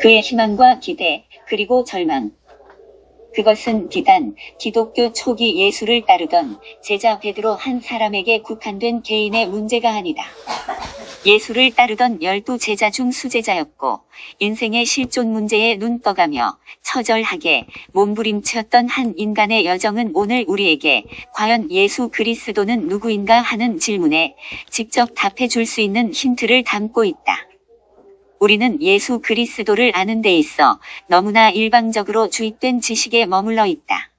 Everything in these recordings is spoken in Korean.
그의 희망과 기대, 그리고 절망. 그것은 비단 기독교 초기 예수를 따르던 제자 베드로 한 사람에게 국한된 개인의 문제가 아니다. 예수를 따르던 12제자 중 수제자였고 인생의 실존 문제에 눈 떠가며 처절하게 몸부림쳤던 한 인간의 여정은 오늘 우리에게 과연 예수 그리스도는 누구인가 하는 질문에 직접 답해 줄 수 있는 힌트를 담고 있다. 우리는 예수 그리스도를 아는 데 있어 너무나 일방적으로 주입된 지식에 머물러 있다.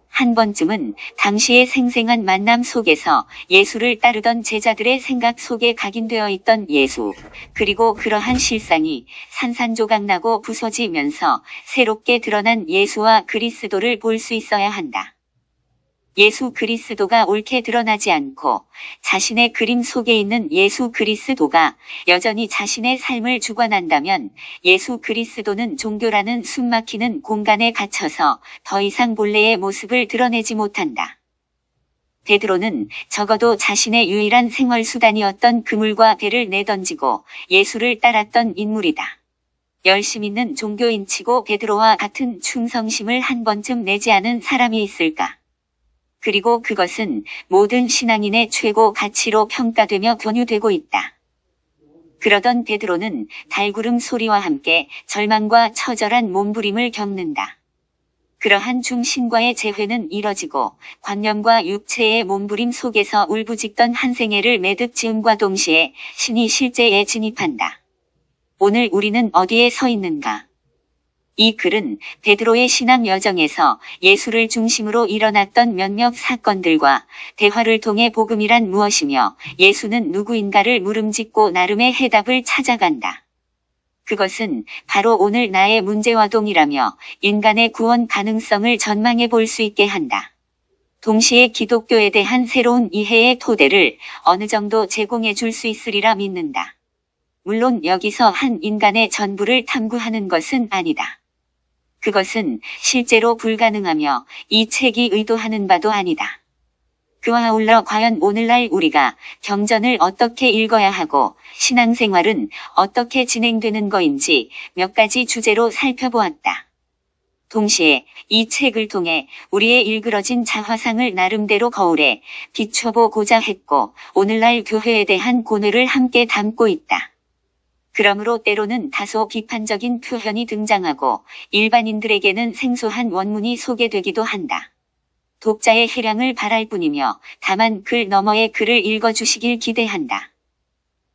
한 번쯤은 당시의 생생한 만남 속에서 예수를 따르던 제자들의 생각 속에 각인되어 있던 예수, 그리고 그러한 실상이 산산조각나고 부서지면서 새롭게 드러난 예수와 그리스도를 볼 수 있어야 한다. 예수 그리스도가 옳게 드러나지 않고 자신의 그림 속에 있는 예수 그리스도가 여전히 자신의 삶을 주관한다면 예수 그리스도는 종교라는 숨막히는 공간에 갇혀서 더 이상 본래의 모습을 드러내지 못한다. 베드로는 적어도 자신의 유일한 생활수단이었던 그물과 배를 내던지고 예수를 따랐던 인물이다. 열심 있는 종교인치고 베드로와 같은 충성심을 한 번쯤 내지 않은 사람이 있을까? 그리고 그것은 모든 신앙인의 최고 가치로 평가되며 권유되고 있다. 그러던 베드로는 달구름 소리와 함께 절망과 처절한 몸부림을 겪는다. 그러한 중신과의 재회는 이뤄지고 관념과 육체의 몸부림 속에서 울부짖던 한 생애를 매듭 지음과 동시에 신이 실제에 진입한다. 오늘 우리는 어디에 서 있는가? 이 글은 베드로의 신앙 여정에서 예수를 중심으로 일어났던 몇몇 사건들과 대화를 통해 복음이란 무엇이며 예수는 누구인가를 물음짓고 나름의 해답을 찾아간다. 그것은 바로 오늘 나의 문제와 동일하며 인간의 구원 가능성을 전망해 볼 수 있게 한다. 동시에 기독교에 대한 새로운 이해의 토대를 어느 정도 제공해 줄 수 있으리라 믿는다. 물론 여기서 한 인간의 전부를 탐구하는 것은 아니다. 그것은 실제로 불가능하며 이 책이 의도하는 바도 아니다. 그와 아울러 과연 오늘날 우리가 경전을 어떻게 읽어야 하고 신앙생활은 어떻게 진행되는 거인지 몇 가지 주제로 살펴보았다. 동시에 이 책을 통해 우리의 일그러진 자화상을 나름대로 거울에 비춰보고자 했고 오늘날 교회에 대한 고뇌를 함께 담고 있다. 그러므로 때로는 다소 비판적인 표현이 등장하고 일반인들에게는 생소한 원문이 소개되기도 한다. 독자의 해량을 바랄 뿐이며 다만 글 너머의 글을 읽어주시길 기대한다.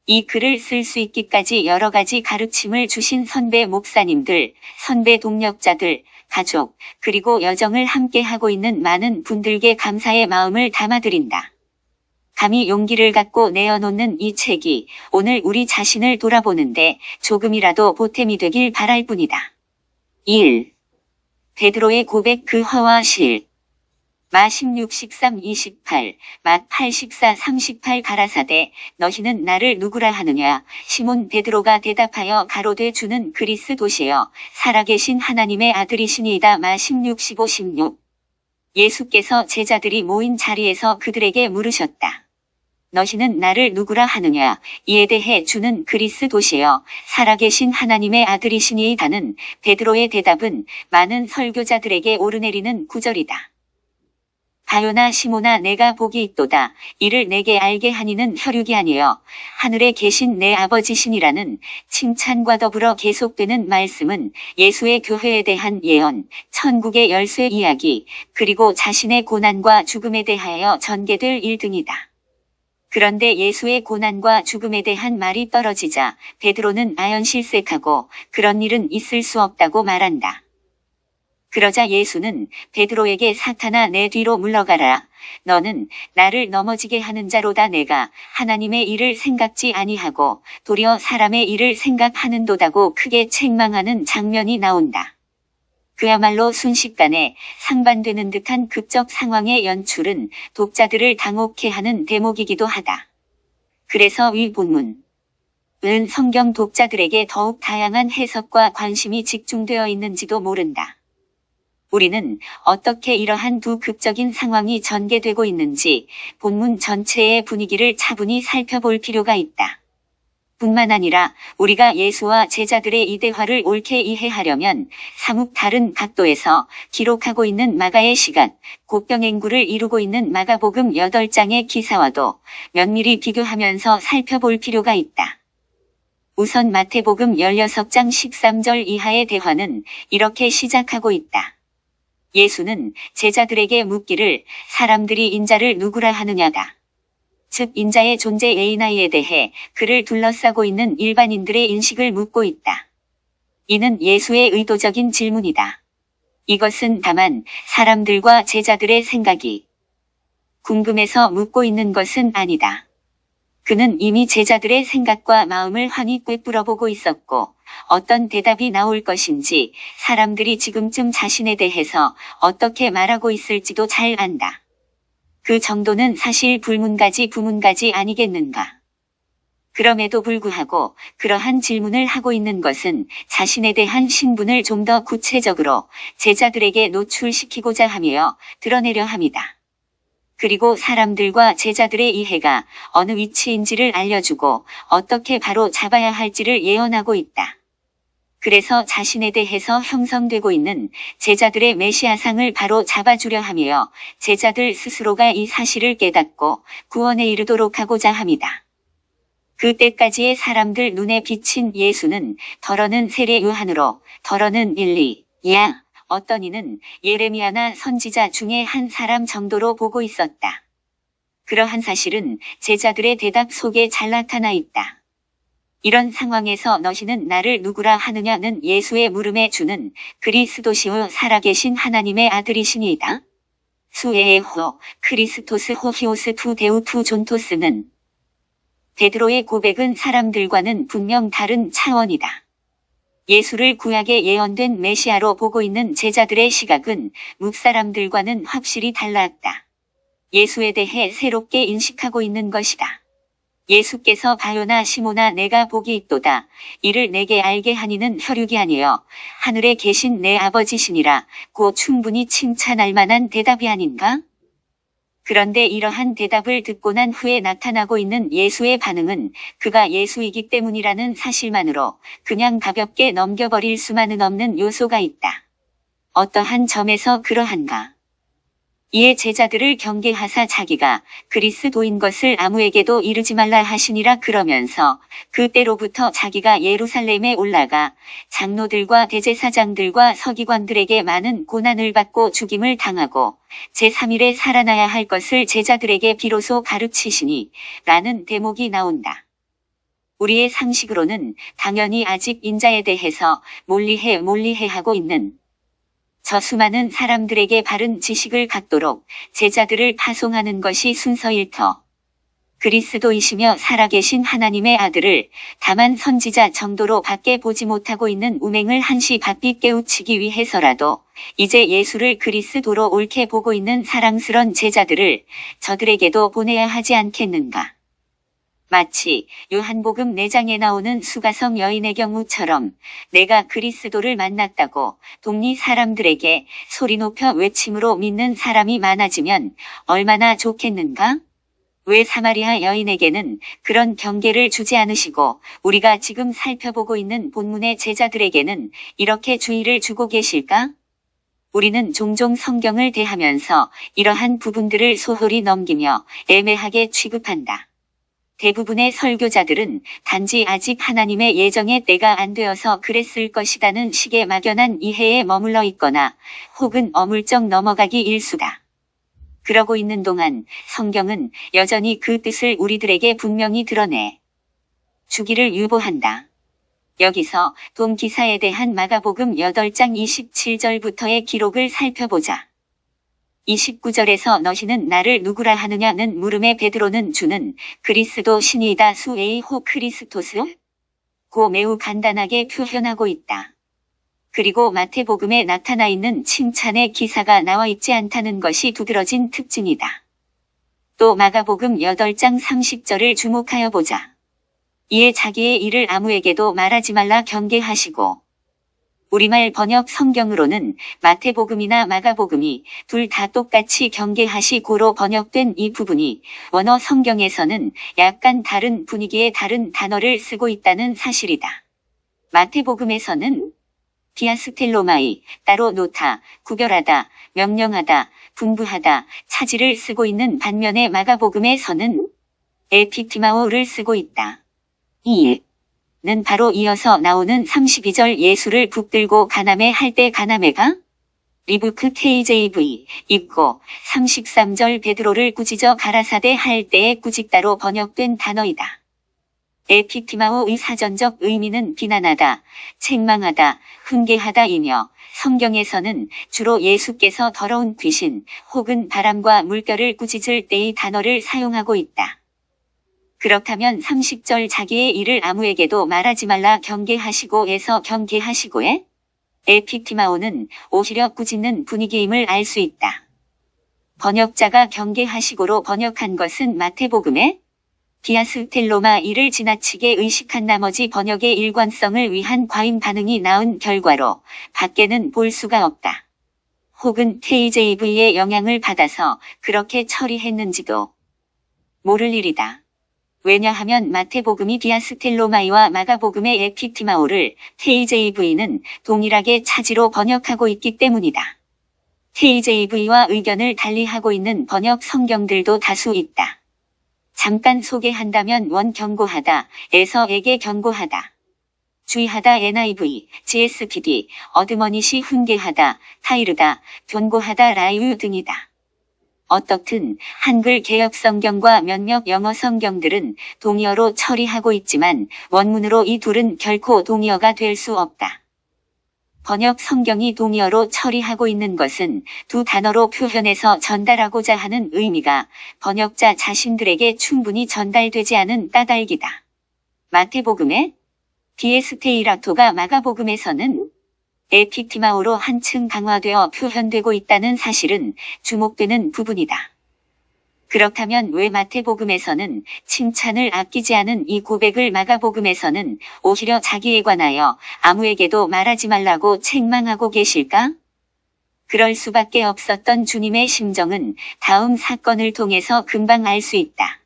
이 글을 쓸 수 있기까지 여러 가지 가르침을 주신 선배 목사님들, 선배 동력자들, 가족, 그리고 여정을 함께하고 있는 많은 분들께 감사의 마음을 담아드린다. 감히 용기를 갖고 내어놓는 이 책이 오늘 우리 자신을 돌아보는데 조금이라도 보탬이 되길 바랄 뿐이다. 1. 베드로의 고백 그 화와 실. 마 16, 13, 28, 마 8, 14, 38 가라사대 너희는 나를 누구라 하느냐. 시몬 베드로가 대답하여 가로되 주는 그리스도시여 살아계신 하나님의 아들이시니이다. 마 16, 15, 16. 예수께서 제자들이 모인 자리에서 그들에게 물으셨다. 너희는 나를 누구라 하느냐. 이에 대해 주는 그리스도시여 살아계신 하나님의 아들이시니이다는 베드로의 대답은 많은 설교자들에게 오르내리는 구절이다. 바요나 시모나 내가 복이 있도다. 이를 내게 알게 하니는 혈육이 아니여 하늘에 계신 내 아버지시니라는 칭찬과 더불어 계속되는 말씀은 예수의 교회에 대한 예언, 천국의 열쇠 이야기, 그리고 자신의 고난과 죽음에 대하여 전개될 일 등이다. 그런데 예수의 고난과 죽음에 대한 말이 떨어지자 베드로는 아연실색하고 그런 일은 있을 수 없다고 말한다. 그러자 예수는 베드로에게 사탄아 내 뒤로 물러가라. 너는 나를 넘어지게 하는 자로다. 내가 하나님의 일을 생각지 아니하고 도리어 사람의 일을 생각하는도다고 크게 책망하는 장면이 나온다. 그야말로 순식간에 상반되는 듯한 극적 상황의 연출은 독자들을 당혹해 하는 대목이기도 하다. 그래서 위 본문은 성경 독자들에게 더욱 다양한 해석과 관심이 집중되어 있는지도 모른다. 우리는 어떻게 이러한 두 극적인 상황이 전개되고 있는지 본문 전체의 분위기를 차분히 살펴볼 필요가 있다. 뿐만 아니라 우리가 예수와 제자들의 이 대화를 옳게 이해하려면 사뭇 다른 각도에서 기록하고 있는 마가의 시각, 곧병행구를 이루고 있는 마가복음 8장의 기사와도 면밀히 비교하면서 살펴볼 필요가 있다. 우선 마태복음 16장 13절 이하의 대화는 이렇게 시작하고 있다. 예수는 제자들에게 묻기를 사람들이 인자를 누구라 하느냐가. 즉 인자의 존재 A나이에 대해 그를 둘러싸고 있는 일반인들의 인식을 묻고 있다. 이는 예수의 의도적인 질문이다. 이것은 다만 사람들과 제자들의 생각이 궁금해서 묻고 있는 것은 아니다. 그는 이미 제자들의 생각과 마음을 환히 꿰뚫어보고 있었고 어떤 대답이 나올 것인지 사람들이 지금쯤 자신에 대해서 어떻게 말하고 있을지도 잘 안다. 그 정도는 사실 불문가지 부문가지 아니겠는가. 그럼에도 불구하고 그러한 질문을 하고 있는 것은 자신에 대한 신분을 좀 더 구체적으로 제자들에게 노출시키고자 하며 드러내려 합니다. 그리고 사람들과 제자들의 이해가 어느 위치인지를 알려주고 어떻게 바로 잡아야 할지를 예언하고 있다. 그래서 자신에 대해서 형성되고 있는 제자들의 메시아상을 바로 잡아주려 하며 제자들 스스로가 이 사실을 깨닫고 구원에 이르도록 하고자 합니다. 그때까지의 사람들 눈에 비친 예수는 더러는 세례 요한으로, 더러는 일리야, 어떤 이는 예레미야나 선지자 중에 한 사람 정도로 보고 있었다. 그러한 사실은 제자들의 대답 속에 잘 나타나 있다. 이런 상황에서 너희는 나를 누구라 하느냐는 예수의 물음에 주는 그리스도시오 살아계신 하나님의 아들이시니이다. 수에에호 크리스토스 호히오스 투 데우 투 존토스는 베드로의 고백은 사람들과는 분명 다른 차원이다. 예수를 구약에 예언된 메시아로 보고 있는 제자들의 시각은 뭇사람들과는 확실히 달랐다. 예수에 대해 새롭게 인식하고 있는 것이다. 예수께서 바요나 시모나 내가 복이 있도다. 이를 내게 알게 하니는 혈육이 아니여 하늘에 계신 내 아버지시니라. 고 충분히 칭찬할 만한 대답이 아닌가? 그런데 이러한 대답을 듣고 난 후에 나타나고 있는 예수의 반응은 그가 예수이기 때문이라는 사실만으로 그냥 가볍게 넘겨버릴 수만은 없는 요소가 있다. 어떠한 점에서 그러한가? 이에 제자들을 경계하사 자기가 그리스도인 것을 아무에게도 이르지 말라 하시니라 그러면서 그때로부터 자기가 예루살렘에 올라가 장로들과 대제사장들과 서기관들에게 많은 고난을 받고 죽임을 당하고 제3일에 살아나야 할 것을 제자들에게 비로소 가르치시니 라는 대목이 나온다. 우리의 상식으로는 당연히 아직 인자에 대해서 몰리해 하고 있는 저 수많은 사람들에게 바른 지식을 갖도록 제자들을 파송하는 것이 순서일 터. 그리스도이시며 살아계신 하나님의 아들을 다만 선지자 정도로 밖에 보지 못하고 있는 우맹을 한시 바삐 깨우치기 위해서라도 이제 예수를 그리스도로 옳게 보고 있는 사랑스런 제자들을 저들에게도 보내야 하지 않겠는가. 마치 요한복음 4장에 나오는 수가성 여인의 경우처럼 내가 그리스도를 만났다고 동리 사람들에게 소리 높여 외침으로 믿는 사람이 많아지면 얼마나 좋겠는가? 왜 사마리아 여인에게는 그런 경계를 주지 않으시고 우리가 지금 살펴보고 있는 본문의 제자들에게는 이렇게 주의를 주고 계실까? 우리는 종종 성경을 대하면서 이러한 부분들을 소홀히 넘기며 애매하게 취급한다. 대부분의 설교자들은 단지 아직 하나님의 예정의 때가 안 되어서 그랬을 것이라는 식의 막연한 이해에 머물러 있거나 혹은 어물쩍 넘어가기 일수다. 그러고 있는 동안 성경은 여전히 그 뜻을 우리들에게 분명히 드러내 주기를 유보한다. 여기서 동 기사에 대한 마가복음 8장 27절부터의 기록을 살펴보자. 29절에서 너희는 나를 누구라 하느냐는 물음에 베드로는 주는 그리스도 신이다 수에이호 크리스토스? 고 매우 간단하게 표현하고 있다. 그리고 마태복음에 나타나 있는 칭찬의 기사가 나와 있지 않다는 것이 두드러진 특징이다. 또 마가복음 8장 30절을 주목하여 보자. 이에 자기의 일을 아무에게도 말하지 말라 경계하시고 우리말 번역 성경으로는 마태복음이나 마가복음이 둘 다 똑같이 경계하시고로 번역된 이 부분이 원어 성경에서는 약간 다른 분위기의 다른 단어를 쓰고 있다는 사실이다. 마태복음에서는 디아스텔로마이, 따로 놓다, 구별하다, 명령하다, 분부하다, 차지를 쓰고 있는 반면에 마가복음에서는 에피티마오를 쓰고 있다. 는 바로 이어서 나오는 32절 예수를 붙들고 가나메 할 때 가나메가 리부크 KJV 있고 33절 베드로를 꾸짖어 가라사대 할 때의 꾸짖다로 번역된 단어이다. 에피티마오의 사전적 의미는 비난하다, 책망하다, 훈계하다이며 성경에서는 주로 예수께서 더러운 귀신 혹은 바람과 물결을 꾸짖을 때의 단어를 사용하고 있다. 그렇다면 30절 자기의 일을 아무에게도 말하지 말라 경계하시고에서 경계하시고에 에피티마오는 오히려 꾸짖는 분위기임을 알 수 있다. 번역자가 경계하시고로 번역한 것은 마태복음에 디아스텔로마 이를 지나치게 의식한 나머지 번역의 일관성을 위한 과잉 반응이 나온 결과로 밖에는 볼 수가 없다. 혹은 KJV의 영향을 받아서 그렇게 처리했는지도 모를 일이다. 왜냐하면 마태복음이 디아스텔로마이와 마가복음의 에피티마오를 KJV는 동일하게 차지로 번역하고 있기 때문이다. KJV와 의견을 달리하고 있는 번역 성경들도 다수 있다. 잠깐 소개한다면 원 경고하다, 에서에게 경고하다. 주의하다 NIV, GSPD, 어드머니시 훈계하다, 타이르다, 경고하다 라이유 등이다. 어떻든 한글 개역 성경과 몇몇 영어 성경들은 동의어로 처리하고 있지만 원문으로 이 둘은 결코 동의어가 될 수 없다. 번역 성경이 동의어로 처리하고 있는 것은 두 단어로 표현해서 전달하고자 하는 의미가 번역자 자신들에게 충분히 전달되지 않은 까닭이다. 마태복음의 디에스테이라토가 마가복음에서는 에피티마오로 한층 강화되어 표현되고 있다는 사실은 주목되는 부분이다. 그렇다면 왜 마태복음에서는 칭찬을 아끼지 않은 이 고백을 마가복음에서는 오히려 자기에 관하여 아무에게도 말하지 말라고 책망하고 계실까? 그럴 수밖에 없었던 주님의 심정은 다음 사건을 통해서 금방 알 수 있다.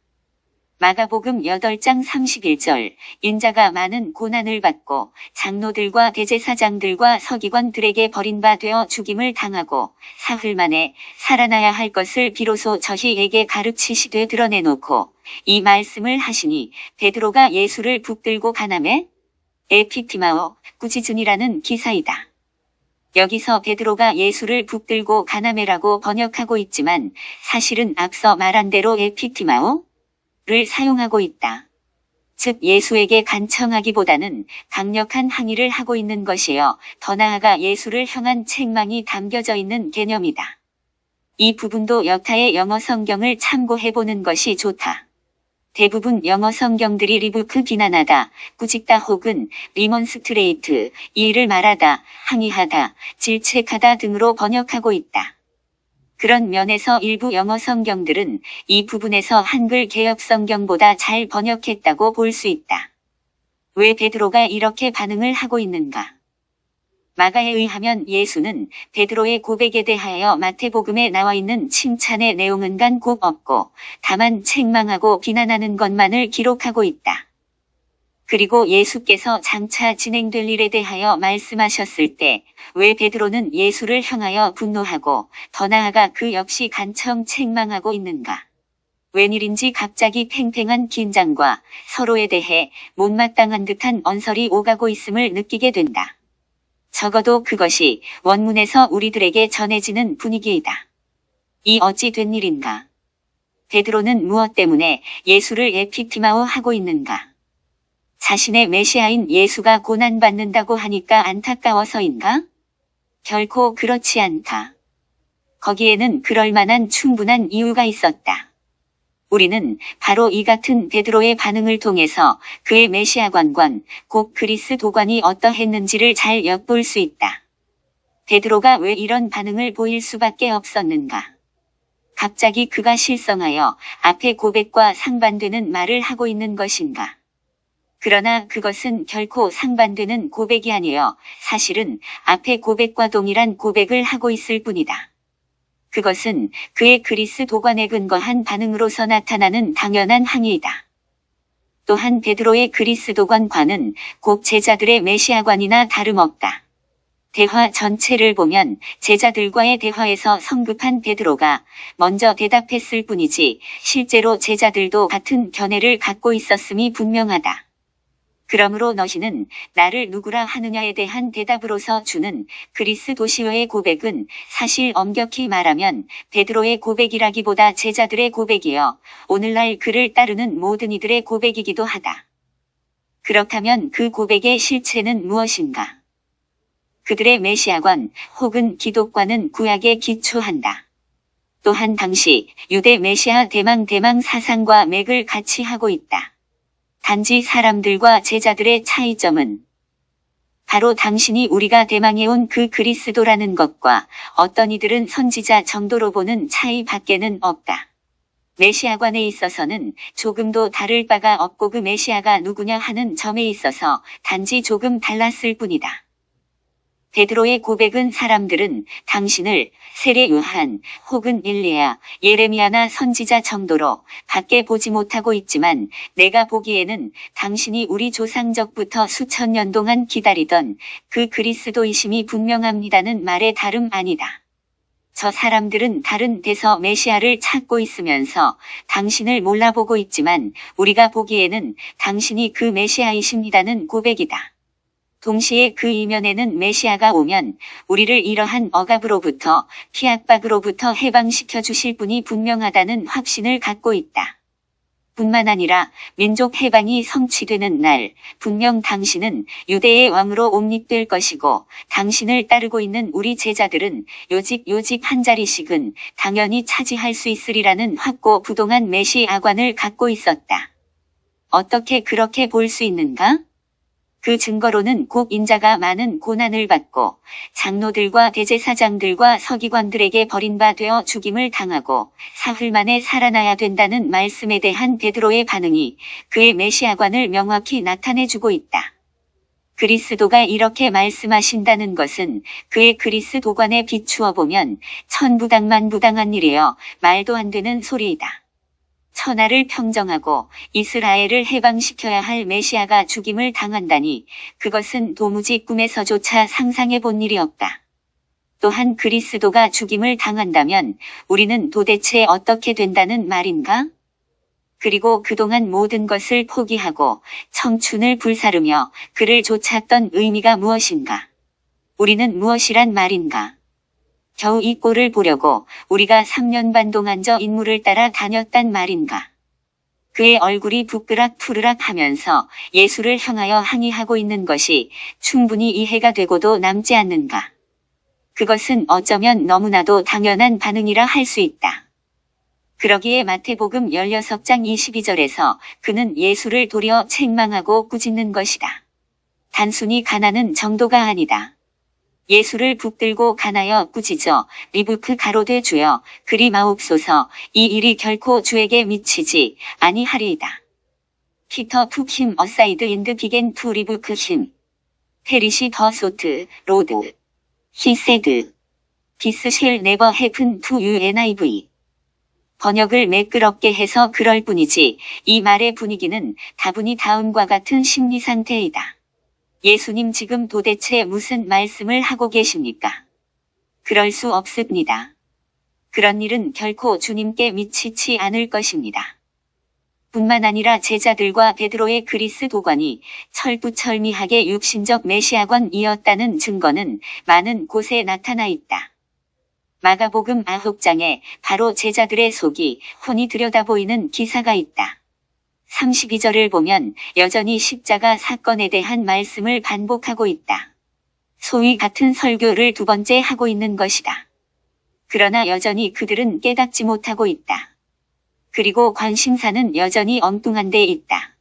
마가복음 8장 31절 인자가 많은 고난을 받고 장로들과 대제사장들과 서기관들에게 버림바 되어 죽임을 당하고 사흘 만에 살아나야 할 것을 비로소 저희에게 가르치시되 드러내놓고 이 말씀을 하시니 베드로가 예수를 붙들고 가나메 에피티마오 꾸짖으니라는 기사이다. 여기서 베드로가 예수를 붙들고 가나메라고 번역하고 있지만 사실은 앞서 말한 대로 에피티마오 를 사용하고 있다. 즉 예수에게 간청하기보다는 강력한 항의를 하고 있는 것이요. 더 나아가 예수를 향한 책망이 담겨져 있는 개념이다. 이 부분도 여타의 영어 성경을 참고해보는 것이 좋다. 대부분 영어 성경들이 리부크 비난하다, 꾸짖다 혹은 리몬스트레이트, 이의를 말하다, 항의하다, 질책하다 등으로 번역하고 있다. 그런 면에서 일부 영어 성경들은 이 부분에서 한글 개역 성경보다 잘 번역했다고 볼 수 있다. 왜 베드로가 이렇게 반응을 하고 있는가? 마가에 의하면 예수는 베드로의 고백에 대하여 마태복음에 나와 있는 칭찬의 내용은 간곡 없고 다만 책망하고 비난하는 것만을 기록하고 있다. 그리고 예수께서 장차 진행될 일에 대하여 말씀하셨을 때 왜 베드로는 예수를 향하여 분노하고 더 나아가 그 역시 간청 책망하고 있는가? 웬일인지 갑자기 팽팽한 긴장과 서로에 대해 못마땅한 듯한 언설이 오가고 있음을 느끼게 된다. 적어도 그것이 원문에서 우리들에게 전해지는 분위기이다. 이 어찌 된 일인가? 베드로는 무엇 때문에 예수를 에피티마오 하고 있는가? 자신의 메시아인 예수가 고난받는다고 하니까 안타까워서인가? 결코 그렇지 않다. 거기에는 그럴 만한 충분한 이유가 있었다. 우리는 바로 이 같은 베드로의 반응을 통해서 그의 메시아 관관, 곧 그리스도관이 어떠했는지를 잘 엿볼 수 있다. 베드로가 왜 이런 반응을 보일 수밖에 없었는가? 갑자기 그가 실성하여 앞의 고백과 상반되는 말을 하고 있는 것인가? 그러나 그것은 결코 상반되는 고백이 아니여 사실은 앞의 고백과 동일한 고백을 하고 있을 뿐이다. 그것은 그의 그리스도관에 근거한 반응으로서 나타나는 당연한 항의이다. 또한 베드로의 그리스도관과는 곧 제자들의 메시아관이나 다름없다. 대화 전체를 보면 제자들과의 대화에서 성급한 베드로가 먼저 대답했을 뿐이지 실제로 제자들도 같은 견해를 갖고 있었음이 분명하다. 그러므로 너희는 나를 누구라 하느냐에 대한 대답으로서 주는 그리스도시여의 고백은 사실 엄격히 말하면 베드로의 고백이라기보다 제자들의 고백이여 오늘날 그를 따르는 모든 이들의 고백이기도 하다. 그렇다면 그 고백의 실체는 무엇인가? 그들의 메시아관 혹은 기독과는 구약에 기초한다. 또한 당시 유대 메시아 대망 사상과 맥을 같이 하고 있다. 단지 사람들과 제자들의 차이점은 바로 당신이 우리가 대망해 온 그 그리스도라는 것과 어떤 이들은 선지자 정도로 보는 차이 밖에는 없다. 메시아관에 있어서는 조금도 다를 바가 없고 그 메시아가 누구냐 하는 점에 있어서 단지 조금 달랐을 뿐이다. 베드로의 고백은 사람들은 당신을 세례 요한 혹은 일리야, 예레미야나 선지자 정도로 밖에 보지 못하고 있지만 내가 보기에는 당신이 우리 조상적부터 수천 년 동안 기다리던 그 그리스도이심이 분명합니다는 말에 다름 아니다. 저 사람들은 다른 데서 메시아를 찾고 있으면서 당신을 몰라보고 있지만 우리가 보기에는 당신이 그 메시아이십니다는 고백이다. 동시에 그 이면에는 메시아가 오면 우리를 이러한 억압으로부터 피압박으로부터 해방시켜 주실 분이 분명하다는 확신을 갖고 있다. 뿐만 아니라 민족 해방이 성취되는 날 분명 당신은 유대의 왕으로 옴닉될 것이고 당신을 따르고 있는 우리 제자들은 요직 한 자리씩은 당연히 차지할 수 있으리라는 확고부동한 메시아관을 갖고 있었다. 어떻게 그렇게 볼 수 있는가? 그 증거로는 곧 인자가 많은 고난을 받고 장로들과 대제사장들과 서기관들에게 버림받아 죽임을 당하고 사흘 만에 살아나야 된다는 말씀에 대한 베드로의 반응이 그의 메시아관을 명확히 나타내주고 있다. 그리스도가 이렇게 말씀하신다는 것은 그의 그리스도관에 비추어 보면 천부당만부당한 일이여 말도 안 되는 소리이다. 천하를 평정하고 이스라엘을 해방시켜야 할 메시아가 죽임을 당한다니 그것은 도무지 꿈에서조차 상상해 본 일이 없다. 또한 그리스도가 죽임을 당한다면 우리는 도대체 어떻게 된다는 말인가? 그리고 그동안 모든 것을 포기하고 청춘을 불사르며 그를 쫓았던 의미가 무엇인가? 우리는 무엇이란 말인가? 겨우 이 꼴을 보려고 우리가 3년 반 동안 저 인물을 따라 다녔단 말인가. 그의 얼굴이 부끄락 푸르락 하면서 예수를 향하여 항의하고 있는 것이 충분히 이해가 되고도 남지 않는가. 그것은 어쩌면 너무나도 당연한 반응이라 할 수 있다. 그러기에 마태복음 16장 22절에서 그는 예수를 도리어 책망하고 꾸짖는 것이다. 단순히 가난한 정도가 아니다. 예수를 붙들고 가나여 꾸짖어 리부크 가로되 주여 그리 마옵소서 이 일이 결코 주에게 미치지 아니하리이다. 피터 푸 힘 어사이드 인드 비겐 투 리부크 힘 페리시 더 소트 로드 히 세드 디스 쉘 네버 해픈 투 유 NIV 번역을 매끄럽게 해서 그럴 뿐이지 이 말의 분위기는 다분히 다음과 같은 심리 상태이다. 예수님 지금 도대체 무슨 말씀을 하고 계십니까? 그럴 수 없습니다. 그런 일은 결코 주님께 미치지 않을 것입니다. 뿐만 아니라 제자들과 베드로의 그리스도관이 철두철미하게 육신적 메시아관이었다는 증거는 많은 곳에 나타나 있다. 마가복음 9장에 바로 제자들의 속이 훤히 들여다보이는 기사가 있다. 32절을 보면 여전히 십자가 사건에 대한 말씀을 반복하고 있다. 소위 같은 설교를 두 번째 하고 있는 것이다. 그러나 여전히 그들은 깨닫지 못하고 있다. 그리고 관심사는 여전히 엉뚱한 데 있다.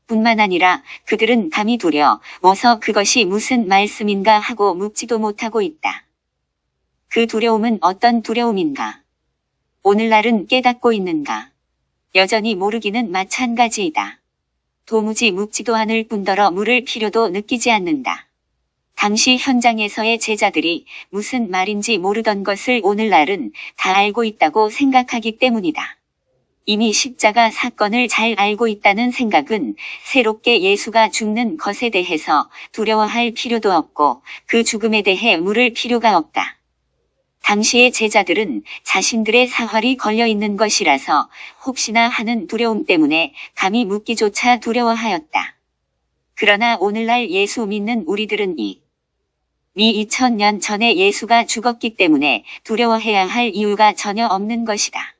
뿐만 아니라 그들은 감히 두려워서 그것이 무슨 말씀인가 하고 묻지도 못하고 있다. 그 두려움은 어떤 두려움인가? 오늘날은 깨닫고 있는가? 여전히 모르기는 마찬가지이다. 도무지 묵지도 않을 뿐더러 물을 필요도 느끼지 않는다. 당시 현장에서의 제자들이 무슨 말인지 모르던 것을 오늘날은 다 알고 있다고 생각하기 때문이다. 이미 십자가 사건을 잘 알고 있다는 생각은 새롭게 예수가 죽는 것에 대해서 두려워할 필요도 없고 그 죽음에 대해 물을 필요가 없다. 당시의 제자들은 자신들의 사활이 걸려있는 것이라서 혹시나 하는 두려움 때문에 감히 묻기조차 두려워하였다. 그러나 오늘날 예수 믿는 우리들은 이미 2000년 전에 예수가 죽었기 때문에 두려워해야 할 이유가 전혀 없는 것이다.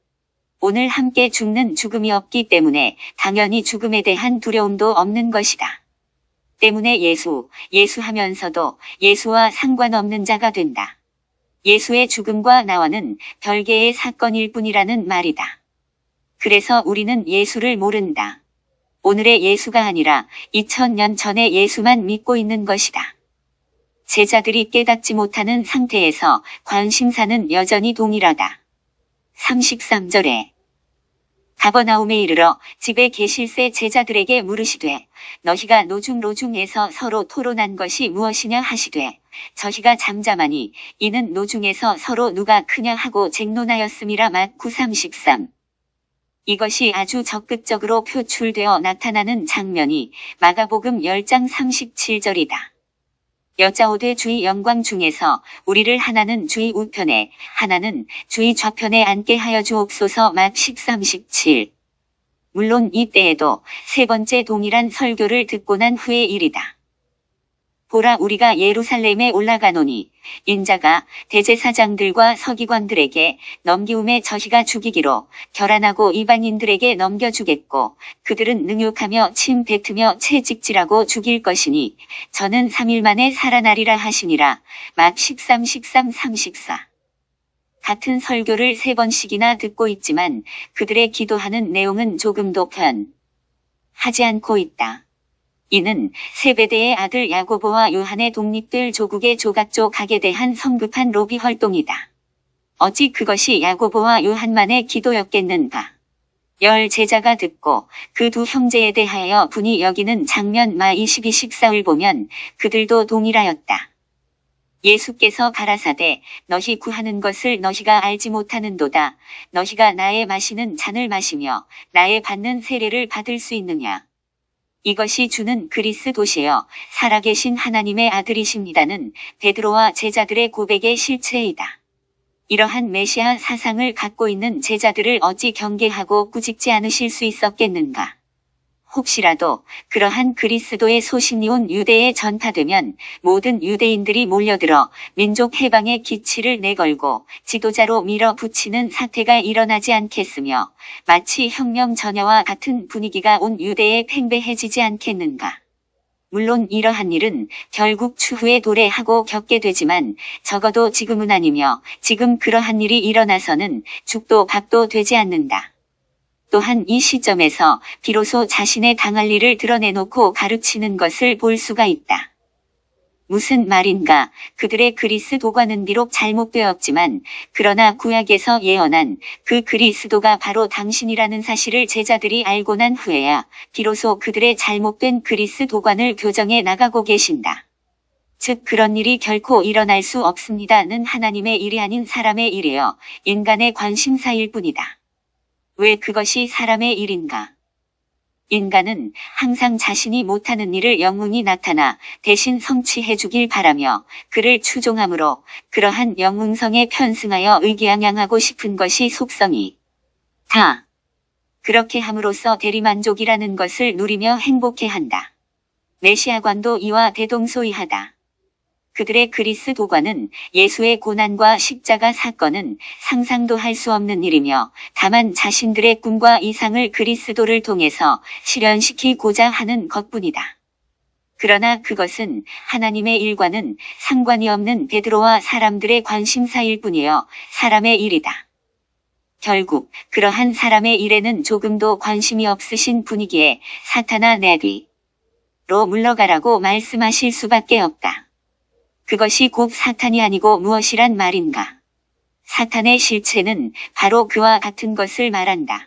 오늘 함께 죽는 죽음이 없기 때문에 당연히 죽음에 대한 두려움도 없는 것이다. 때문에 예수 하면서도 예수와 상관없는 자가 된다. 예수의 죽음과 나와는 별개의 사건일 뿐이라는 말이다. 그래서 우리는 예수를 모른다. 오늘의 예수가 아니라 2000년 전의 예수만 믿고 있는 것이다. 제자들이 깨닫지 못하는 상태에서 관심사는 여전히 동일하다. 33절에 가버나움에 이르러 집에 계실새 제자들에게 물으시되 너희가 노중에서 서로 토론한 것이 무엇이냐 하시되 저희가 잠잠하니 이는 노중에서 서로 누가 크냐 하고 쟁론하였음이라. 마구 33. 이것이 아주 적극적으로 표출되어 나타나는 장면이 마가복음 10장 37절이다. 여짜오되 주의 영광 중에서 우리를 하나는 주의 우편에 하나는 주의 좌편에 앉게 하여 주옵소서. 막 13-17. 물론 이때에도 세 번째 동일한 설교를 듣고 난 후의 일이다. 보라 우리가 예루살렘에 올라가노니 인자가 대제사장들과 서기관들에게 넘기움에 저희가 죽이기로 결안하고 이방인들에게 넘겨주겠고 그들은 능욕하며 침 뱉으며 채찍질하고 죽일 것이니 저는 3일 만에 살아나리라 하시니라. 막 13-34. 같은 설교를 3번씩이나 듣고 있지만 그들의 기도하는 내용은 조금도 변하지 않고 있다. 이는 세베대의 아들 야고보와 요한의 독립될 조국의 조각조각에 대한 성급한 로비 활동이다. 어찌 그것이 야고보와 요한만의 기도였겠는가. 10 제자가 듣고 그 두 형제에 대하여 분이 여기는 장면 마 22-14을 보면 그들도 동일하였다. 예수께서 가라사대 너희 구하는 것을 너희가 알지 못하는도다. 너희가 나의 마시는 잔을 마시며 나의 받는 세례를 받을 수 있느냐. 이것이 주는 그리스도시요 살아계신 하나님의 아들이십니다는 베드로와 제자들의 고백의 실체이다. 이러한 메시아 사상을 갖고 있는 제자들을 어찌 경계하고 꾸짖지 않으실 수 있었겠는가. 혹시라도 그러한 그리스도의 소식이 온 유대에 전파되면 모든 유대인들이 몰려들어 민족 해방의 기치를 내걸고 지도자로 밀어붙이는 사태가 일어나지 않겠으며 마치 혁명 전야와 같은 분위기가 온 유대에 팽배해지지 않겠는가. 물론 이러한 일은 결국 추후에 도래하고 겪게 되지만 적어도 지금은 아니며 지금 그러한 일이 일어나서는 죽도 밥도 되지 않는다. 또한 이 시점에서 비로소 자신의 당할 일을 드러내놓고 가르치는 것을 볼 수가 있다. 무슨 말인가. 그들의 그리스도과는 비록 잘못되었지만 그러나 구약에서 예언한 그 그리스도가 바로 당신이라는 사실을 제자들이 알고 난 후에야 비로소 그들의 잘못된 그리스도관을 교정해 나가고 계신다. 즉 그런 일이 결코 일어날 수 없습니다는 하나님의 일이 아닌 사람의 일이여 인간의 관심사일 뿐이다. 왜 그것이 사람의 일인가? 인간은 항상 자신이 못하는 일을 영웅이 나타나 대신 성취해 주길 바라며 그를 추종함으로 그러한 영웅성에 편승하여 의기양양하고 싶은 것이 속성이 다. 그렇게 함으로써 대리만족이라는 것을 누리며 행복해한다. 메시아관도 이와 대동소이하다. 그들의 그리스도관은 예수의 고난과 십자가 사건은 상상도 할 수 없는 일이며 다만 자신들의 꿈과 이상을 그리스도를 통해서 실현시키고자 하는 것뿐이다. 그러나 그것은 하나님의 일과는 상관이 없는 베드로와 사람들의 관심사일 뿐이요 사람의 일이다. 결국 그러한 사람의 일에는 조금도 관심이 없으신 분이기에 사탄아 내 뒤로 물러가라고 말씀하실 수밖에 없다. 그것이 곧 사탄이 아니고 무엇이란 말인가? 사탄의 실체는 바로 그와 같은 것을 말한다.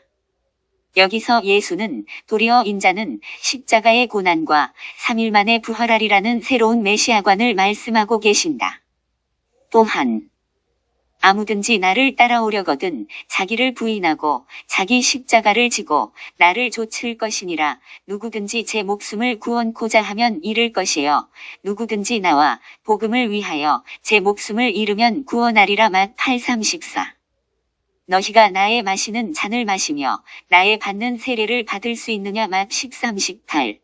여기서 예수는 도리어 인자는 십자가의 고난과 3일 만에 부활하리라는 새로운 메시아관을 말씀하고 계신다. 또한 아무든지 나를 따라오려거든 자기를 부인하고 자기 십자가를 지고 나를 좇을 것이니라. 누구든지 제 목숨을 구원코자 하면 잃을 것이요 누구든지 나와 복음을 위하여 제 목숨을 잃으면 구원하리라. 막 8:34. 너희가 나의 마시는 잔을 마시며 나의 받는 세례를 받을 수 있느냐. 막 10:38.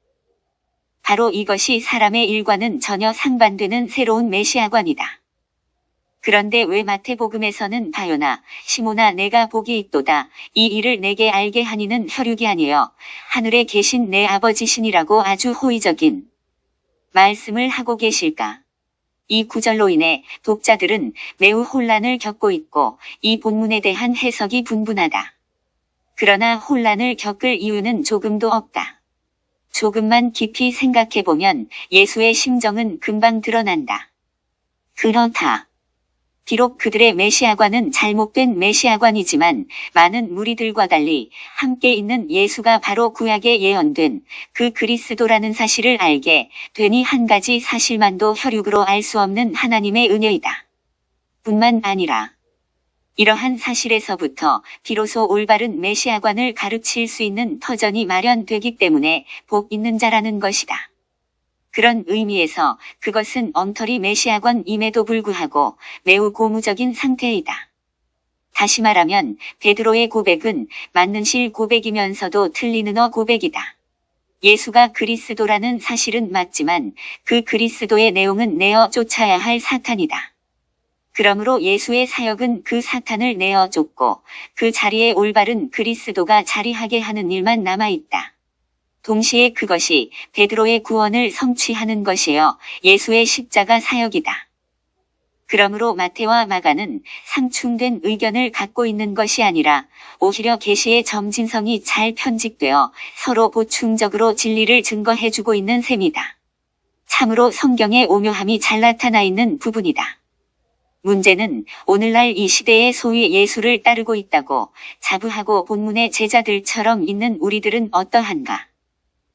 바로 이것이 사람의 일과는 전혀 상반되는 새로운 메시아관이다. 그런데 왜 마태복음에서는 바요나 시모나 내가 복이 있도다 이 일을 내게 알게 하니는 혈육이 아니여 하늘에 계신 내 아버지시니라고 아주 호의적인 말씀을 하고 계실까? 이 구절로 인해 독자들은 매우 혼란을 겪고 있고 이 본문에 대한 해석이 분분하다. 그러나 혼란을 겪을 이유는 조금도 없다. 조금만 깊이 생각해보면 예수의 심정은 금방 드러난다. 그렇다. 비록 그들의 메시아관은 잘못된 메시아관이지만 많은 무리들과 달리 함께 있는 예수가 바로 구약에 예언된 그 그리스도라는 사실을 알게 되니 한 가지 사실만도 혈육으로 알 수 없는 하나님의 은혜이다. 뿐만 아니라 이러한 사실에서부터 비로소 올바른 메시아관을 가르칠 수 있는 터전이 마련되기 때문에 복 있는 자라는 것이다. 그런 의미에서 그것은 엉터리 메시아관임에도 불구하고 매우 고무적인 상태이다. 다시 말하면 베드로의 고백은 맞는 실 고백이면서도 틀리는 고백이다. 예수가 그리스도라는 사실은 맞지만 그 그리스도의 내용은 내어 쫓아야 할 사탄이다. 그러므로 예수의 사역은 그 사탄을 내어 쫓고 그 자리에 올바른 그리스도가 자리하게 하는 일만 남아있다. 동시에 그것이 베드로의 구원을 성취하는 것이요 예수의 십자가 사역이다. 그러므로 마태와 마가는 상충된 의견을 갖고 있는 것이 아니라 오히려 계시의 점진성이 잘 편집되어 서로 보충적으로 진리를 증거해주고 있는 셈이다. 참으로 성경의 오묘함이 잘 나타나 있는 부분이다. 문제는 오늘날 이 시대에 소위 예수를 따르고 있다고 자부하고 본문의 제자들처럼 있는 우리들은 어떠한가?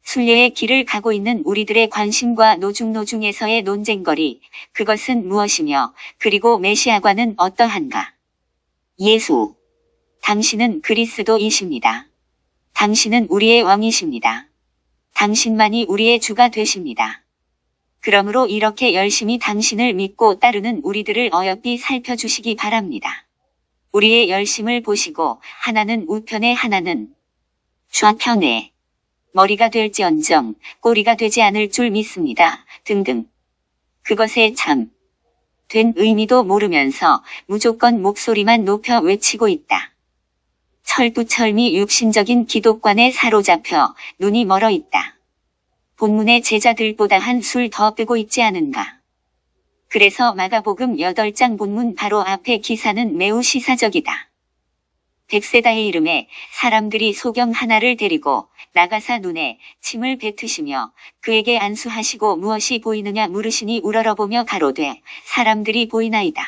순례의 길을 가고 있는 우리들의 관심과 노중에서의 논쟁거리, 그것은 무엇이며 그리고 메시아관은 어떠한가? 예수. 당신은 그리스도이십니다. 당신은 우리의 왕이십니다. 당신만이 우리의 주가 되십니다. 그러므로 이렇게 열심히 당신을 믿고 따르는 우리들을 어여삐 살펴주시기 바랍니다. 우리의 열심을 보시고 하나는 우편에 하나는 좌편에 머리가 될지언정 꼬리가 되지 않을 줄 믿습니다. 등등. 그것의 참 된 의미도 모르면서 무조건 목소리만 높여 외치고 있다. 철부철미 육신적인 기독관에 사로잡혀 눈이 멀어 있다. 본문의 제자들보다 한술 더 뜨고 있지 않은가. 그래서 마가복음 8장 본문 바로 앞의 기사는 매우 시사적이다. 백세다의 이름에 사람들이 소경 하나를 데리고 나가사 눈에 침을 뱉으시며 그에게 안수하시고 무엇이 보이느냐 물으시니 우러러보며 가로되 사람들이 보이나이다.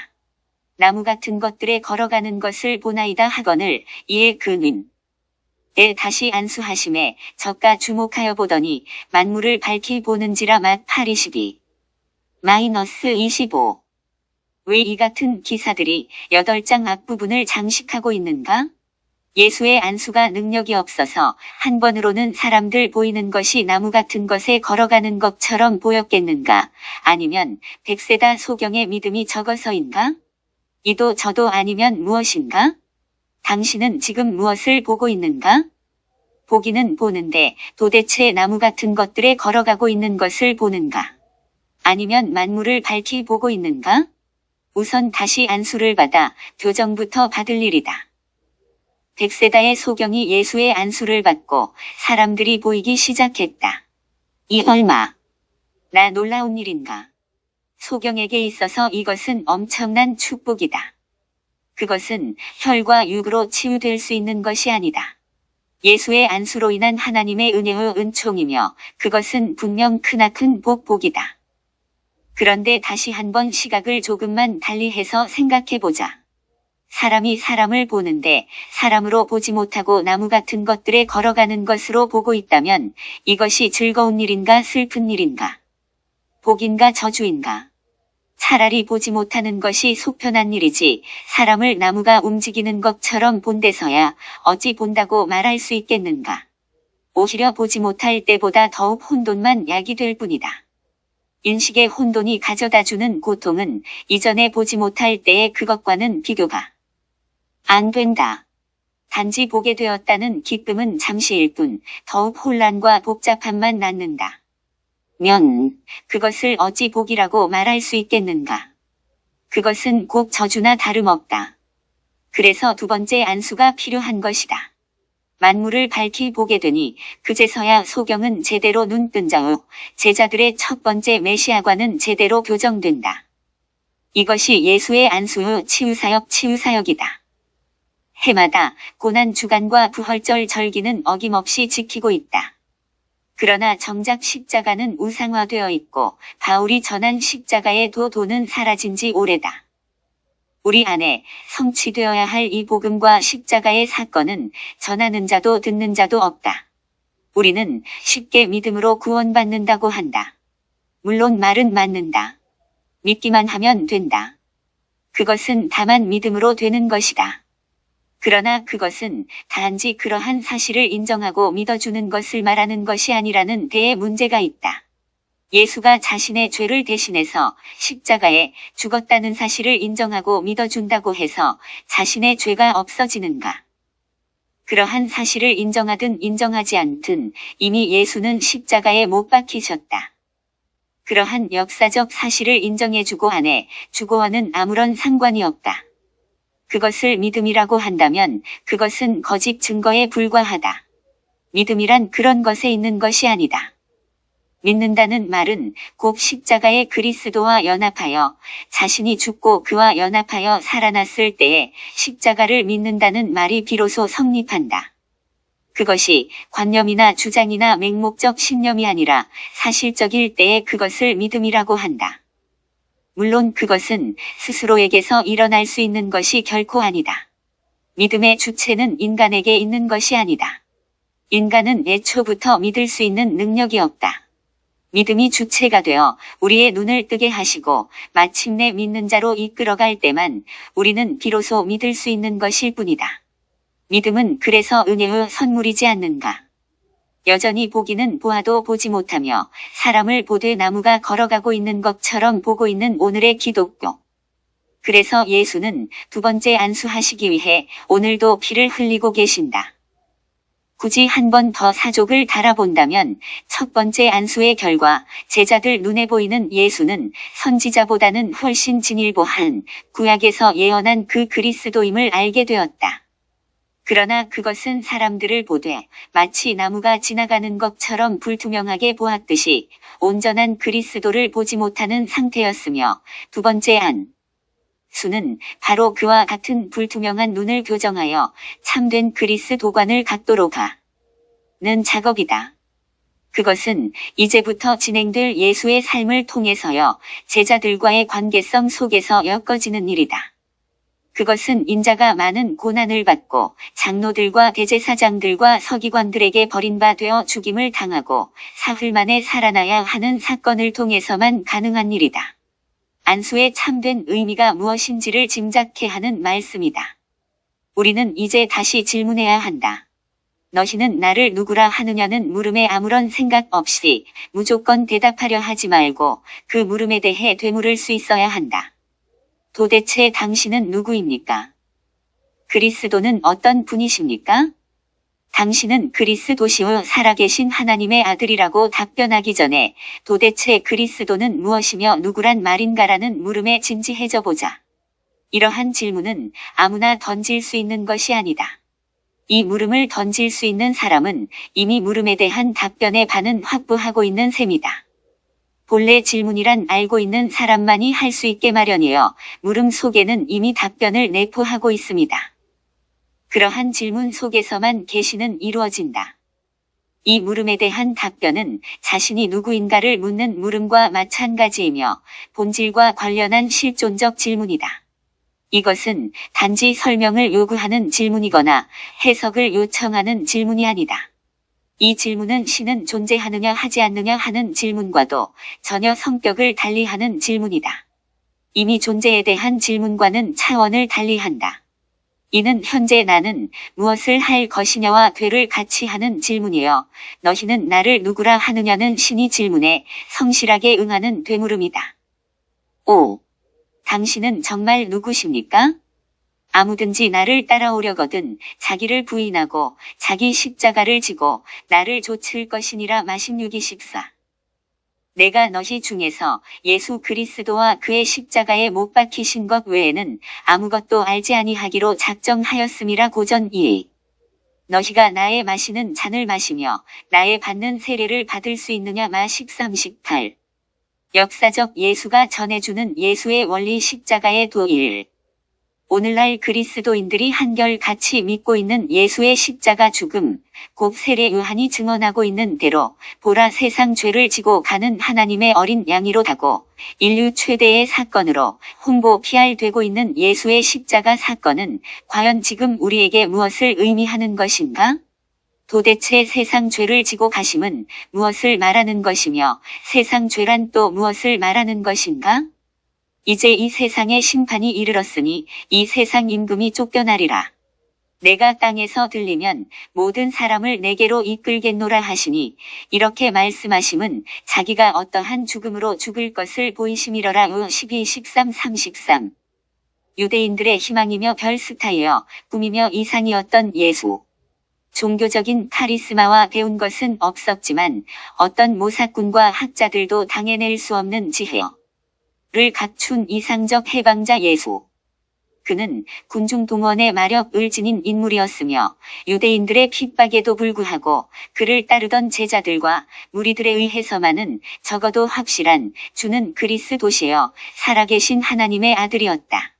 나무 같은 것들에 걸어가는 것을 보나이다 하거늘 이에 그는 다시 안수하심에 저가 주목하여 보더니 만물을 밝히 보는지라. 막 8:22-25 왜 이 같은 기사들이 8장 앞부분을 장식하고 있는가? 예수의 안수가 능력이 없어서 한 번으로는 사람들 보이는 것이 나무 같은 것에 걸어가는 것처럼 보였겠는가? 아니면 백세다 소경의 믿음이 적어서인가? 이도 저도 아니면 무엇인가? 당신은 지금 무엇을 보고 있는가? 보기는 보는데 도대체 나무 같은 것들에 걸어가고 있는 것을 보는가? 아니면 만물을 밝히 보고 있는가? 우선 다시 안수를 받아 교정부터 받을 일이다. 백세다의 소경이 예수의 안수를 받고 사람들이 보이기 시작했다. 이 얼마나 놀라운 일인가. 소경에게 있어서 이것은 엄청난 축복이다. 그것은 혈과 육으로 치유될 수 있는 것이 아니다. 예수의 안수로 인한 하나님의 은혜의 은총이며 그것은 분명 크나큰 복이다. 그런데 다시 한번 시각을 조금만 달리해서 생각해보자. 사람이 사람을 보는데 사람으로 보지 못하고 나무 같은 것들에 걸어가는 것으로 보고 있다면 이것이 즐거운 일인가 슬픈 일인가? 복인가 저주인가? 차라리 보지 못하는 것이 속편한 일이지 사람을 나무가 움직이는 것처럼 본데서야 어찌 본다고 말할 수 있겠는가? 오히려 보지 못할 때보다 더욱 혼돈만 약이 될 뿐이다. 인식의 혼돈이 가져다주는 고통은 이전에 보지 못할 때의 그것과는 비교가 안 된다. 단지 보게 되었다는 기쁨은 잠시일 뿐 더욱 혼란과 복잡함만 낳는다. 그것을 어찌 복이라고 말할 수 있겠는가? 그것은 곧 저주나 다름없다. 그래서 두 번째 안수가 필요한 것이다. 만물을 밝히 보게 되니 그제서야 소경은 제대로 눈뜬 자요 제자들의 첫 번째 메시아과는 제대로 교정된다. 이것이 예수의 안수의 치유사역이다. 해마다 고난주간과 부활절 절기는 어김없이 지키고 있다. 그러나 정작 십자가는 우상화되어 있고 바울이 전한 십자가의 도는 사라진 지 오래다. 우리 안에 성취되어야 할 이 복음과 십자가의 사건은 전하는 자도 듣는 자도 없다. 우리는 쉽게 믿음으로 구원받는다고 한다. 물론 말은 맞는다. 믿기만 하면 된다. 그것은 다만 믿음으로 되는 것이다. 그러나 그것은 단지 그러한 사실을 인정하고 믿어주는 것을 말하는 것이 아니라는 데에 문제가 있다. 예수가 자신의 죄를 대신해서 십자가에 죽었다는 사실을 인정하고 믿어준다고 해서 자신의 죄가 없어지는가? 그러한 사실을 인정하든 인정하지 않든 이미 예수는 십자가에 못 박히셨다. 그러한 역사적 사실을 인정해주고 안 해주고와는 아무런 상관이 없다. 그것을 믿음이라고 한다면 그것은 거짓 증거에 불과하다. 믿음이란 그런 것에 있는 것이 아니다. 믿는다는 말은 곧 십자가의 그리스도와 연합하여 자신이 죽고 그와 연합하여 살아났을 때에 십자가를 믿는다는 말이 비로소 성립한다. 그것이 관념이나 주장이나 맹목적 신념이 아니라 사실적일 때에 그것을 믿음이라고 한다. 물론 그것은 스스로에게서 일어날 수 있는 것이 결코 아니다. 믿음의 주체는 인간에게 있는 것이 아니다. 인간은 애초부터 믿을 수 있는 능력이 없다. 믿음이 주체가 되어 우리의 눈을 뜨게 하시고 마침내 믿는 자로 이끌어갈 때만 우리는 비로소 믿을 수 있는 것일 뿐이다. 믿음은 그래서 은혜의 선물이지 않는가? 여전히 보기는 보아도 보지 못하며 사람을 보되 나무가 걸어가고 있는 것처럼 보고 있는 오늘의 기독교. 그래서 예수는 두 번째 안수하시기 위해 오늘도 피를 흘리고 계신다. 굳이 한 번 더 사족을 달아본다면 첫 번째 안수의 결과 제자들 눈에 보이는 예수는 선지자보다는 훨씬 진일보한 구약에서 예언한 그 그리스도임을 알게 되었다. 그러나 그것은 사람들을 보되 마치 나무가 지나가는 것처럼 불투명하게 보았듯이 온전한 그리스도를 보지 못하는 상태였으며 두 번째 안수는 바로 그와 같은 불투명한 눈을 교정하여 참된 그리스도관을 갖도록 하는 작업이다. 그것은 이제부터 진행될 예수의 삶을 통해서요 제자들과의 관계성 속에서 엮어지는 일이다. 그것은 인자가 많은 고난을 받고 장로들과 대제사장들과 서기관들에게 버림받아 죽임을 당하고 사흘 만에 살아나야 하는 사건을 통해서만 가능한 일이다. 안수의 참된 의미가 무엇인지를 짐작케 하는 말씀이다. 우리는 이제 다시 질문해야 한다. 너희는 나를 누구라 하느냐는 물음에 아무런 생각 없이 무조건 대답하려 하지 말고 그 물음에 대해 되물을 수 있어야 한다. 도대체 당신은 누구입니까? 그리스도는 어떤 분이십니까? 당신은 그리스도시오 살아계신 하나님의 아들이라고 답변하기 전에 도대체 그리스도는 무엇이며 누구란 말인가라는 물음에 진지해져 보자. 이러한 질문은 아무나 던질 수 있는 것이 아니다. 이 물음을 던질 수 있는 사람은 이미 물음에 대한 답변의 반은 확보하고 있는 셈이다. 본래 질문이란 알고 있는 사람만이 할 수 있게 마련이여 물음 속에는 이미 답변을 내포하고 있습니다. 그러한 질문 속에서만 계시는 이루어진다. 이 물음에 대한 답변은 자신이 누구인가를 묻는 물음과 마찬가지이며 본질과 관련한 실존적 질문이다. 이것은 단지 설명을 요구하는 질문이거나 해석을 요청하는 질문이 아니다. 이 질문은 신은 존재하느냐 하지 않느냐 하는 질문과도 전혀 성격을 달리하는 질문이다. 이미 존재에 대한 질문과는 차원을 달리한다. 이는 현재 나는 무엇을 할 것이냐와 되를 같이 하는 질문이여 너희는 나를 누구라 하느냐는 신이 질문에 성실하게 응하는 되물음이다. 5. 당신은 정말 누구십니까? 아무든지 나를 따라오려거든 자기를 부인하고 자기 십자가를 지고 나를 좇을 것이니라. 마십육 24. 내가 너희 중에서 예수 그리스도와 그의 십자가에 못 박히신 것 외에는 아무것도 알지 아니하기로 작정하였음이라. 고전 2. 너희가 나의 마시는 잔을 마시며 나의 받는 세례를 받을 수 있느냐. 마 13, 18. 역사적 예수가 전해주는 예수의 원리 십자가의 도일. 오늘날 그리스도인들이 한결같이 믿고 있는 예수의 십자가 죽음, 곧 세례 요한이 증언하고 있는 대로 보라 세상 죄를 지고 가는 하나님의 어린 양이로다고 인류 최대의 사건으로 홍보 PR되고 있는 예수의 십자가 사건은 과연 지금 우리에게 무엇을 의미하는 것인가? 도대체 세상 죄를 지고 가심은 무엇을 말하는 것이며 세상 죄란 또 무엇을 말하는 것인가? 이제 이 세상의 심판이 이르렀으니 이 세상 임금이 쫓겨나리라. 내가 땅에서 들리면 모든 사람을 내게로 이끌겠노라 하시니 이렇게 말씀하심은 자기가 어떠한 죽음으로 죽을 것을 보이심이러라. 우 12, 13, 33. 유대인들의 희망이며 별스타이어 꿈이며 이상이었던 예수. 종교적인 카리스마와 배운 것은 없었지만 어떤 모사꾼과 학자들도 당해낼 수 없는 지혜를 갖춘 이상적 해방자 예수. 그는 군중동원의 마력을 지닌 인물이었으며 유대인들의 핍박에도 불구하고 그를 따르던 제자들과 무리들에 의해서만은 적어도 확실한 주는 그리스도시여 살아계신 하나님의 아들이었다.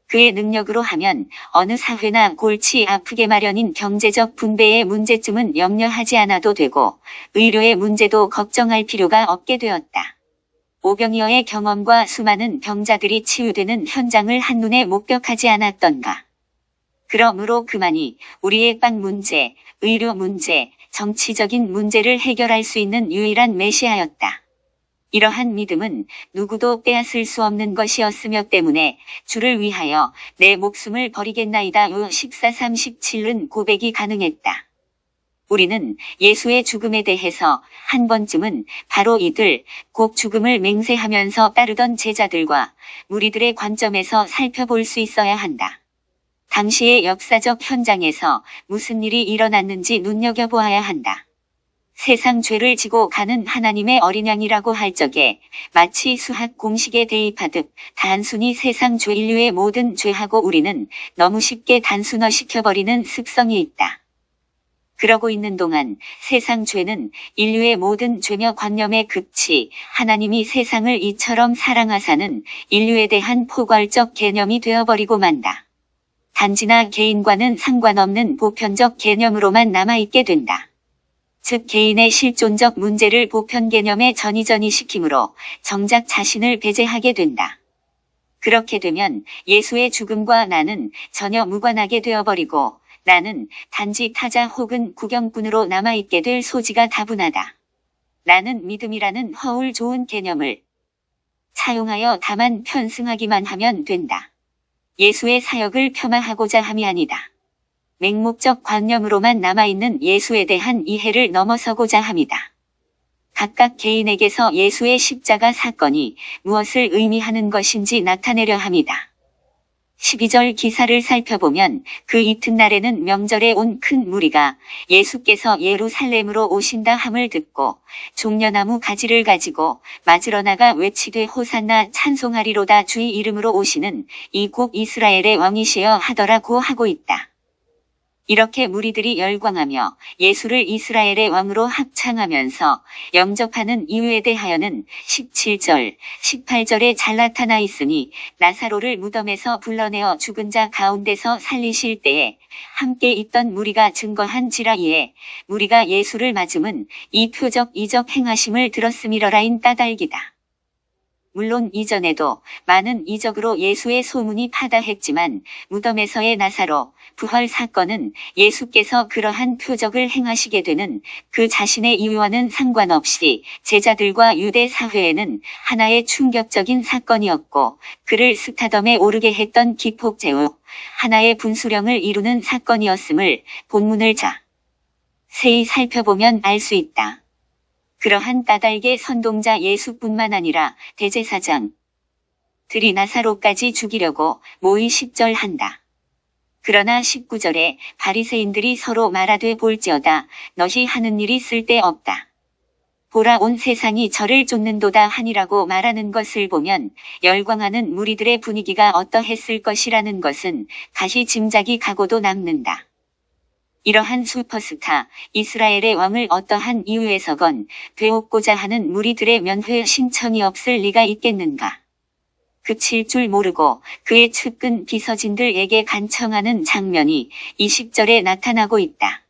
그의 능력으로 하면 어느 사회나 골치 아프게 마련인 경제적 분배의 문제쯤은 염려하지 않아도 되고 의료의 문제도 걱정할 필요가 없게 되었다. 오병이어의 경험과 수많은 병자들이 치유되는 현장을 한눈에 목격하지 않았던가. 그러므로 그만이 우리의 빵 문제, 의료 문제, 정치적인 문제를 해결할 수 있는 유일한 메시아였다. 이러한 믿음은 누구도 빼앗을 수 없는 것이었으며 때문에 주를 위하여 내 목숨을 버리겠나이다. 우 14:37은 고백이 가능했다. 우리는 예수의 죽음에 대해서 한 번쯤은 바로 이들 곧 죽음을 맹세하면서 따르던 제자들과 무리들의 관점에서 살펴볼 수 있어야 한다. 당시의 역사적 현장에서 무슨 일이 일어났는지 눈여겨보아야 한다. 세상 죄를 지고 가는 하나님의 어린 양이라고 할 적에 마치 수학 공식에 대입하듯 단순히 세상 죄 인류의 모든 죄하고 우리는 너무 쉽게 단순화시켜버리는 습성이 있다. 그러고 있는 동안 세상 죄는 인류의 모든 죄며 관념의 극치, 하나님이 세상을 이처럼 사랑하사는 인류에 대한 포괄적 개념이 되어버리고 만다. 단지나 개인과는 상관없는 보편적 개념으로만 남아있게 된다. 즉 개인의 실존적 문제를 보편 개념에 전이시키므로 정작 자신을 배제하게 된다. 그렇게 되면 예수의 죽음과 나는 전혀 무관하게 되어버리고 나는 단지 타자 혹은 구경꾼으로 남아있게 될 소지가 다분하다. 나는 믿음이라는 허울 좋은 개념을 사용하여 다만 편승하기만 하면 된다. 예수의 사역을 폄하하고자 함이 아니다. 맹목적 관념으로만 남아있는 예수에 대한 이해를 넘어서고자 합니다. 각각 개인에게서 예수의 십자가 사건이 무엇을 의미하는 것인지 나타내려 합니다. 12절 기사를 살펴보면 그 이튿날에는 명절에 온 큰 무리가 예수께서 예루살렘으로 오신다 함을 듣고 종려나무 가지를 가지고 맞으러 나가 외치되 호산나 찬송하리로다 주의 이름으로 오시는 이 곧 이스라엘의 왕이시여 하더라고 하고 있다. 이렇게 무리들이 열광하며 예수를 이스라엘의 왕으로 합창하면서 영접하는 이유에 대하여는 17절, 18절에 잘 나타나 있으니 나사로를 무덤에서 불러내어 죽은 자 가운데서 살리실 때에 함께 있던 무리가 증거한지라. 이에 무리가 예수를 맞음은 이 표적 이적 행하심을 들었음이러라인 따달기다. 물론 이전에도 많은 이적으로 예수의 소문이 파다했지만 무덤에서의 나사로 부활 사건은 예수께서 그러한 표적을 행하시게 되는 그 자신의 이유와는 상관없이 제자들과 유대 사회에는 하나의 충격적인 사건이었고 그를 스타덤에 오르게 했던 기폭제후 하나의 분수령을 이루는 사건이었음을 본문을 자세히 살펴보면 알 수 있다. 그러한 까닭의 선동자 예수뿐만 아니라 대제사장들이 나사로까지 죽이려고 모의 식절한다. 그러나 19절에 바리새인들이 서로 말하되 볼지어다 너희 하는 일이 쓸데없다. 보라 온 세상이 저를 쫓는도다 하니라고 말하는 것을 보면 열광하는 무리들의 분위기가 어떠했을 것이라는 것은 가시 짐작이 가고도 남는다. 이러한 슈퍼스타 이스라엘의 왕을 어떠한 이유에서건 되옵고자 하는 무리들의 면회 신청이 없을 리가 있겠는가. 그칠 줄 모르고 그의 측근 비서진들에게 간청하는 장면이 20절에 나타나고 있다.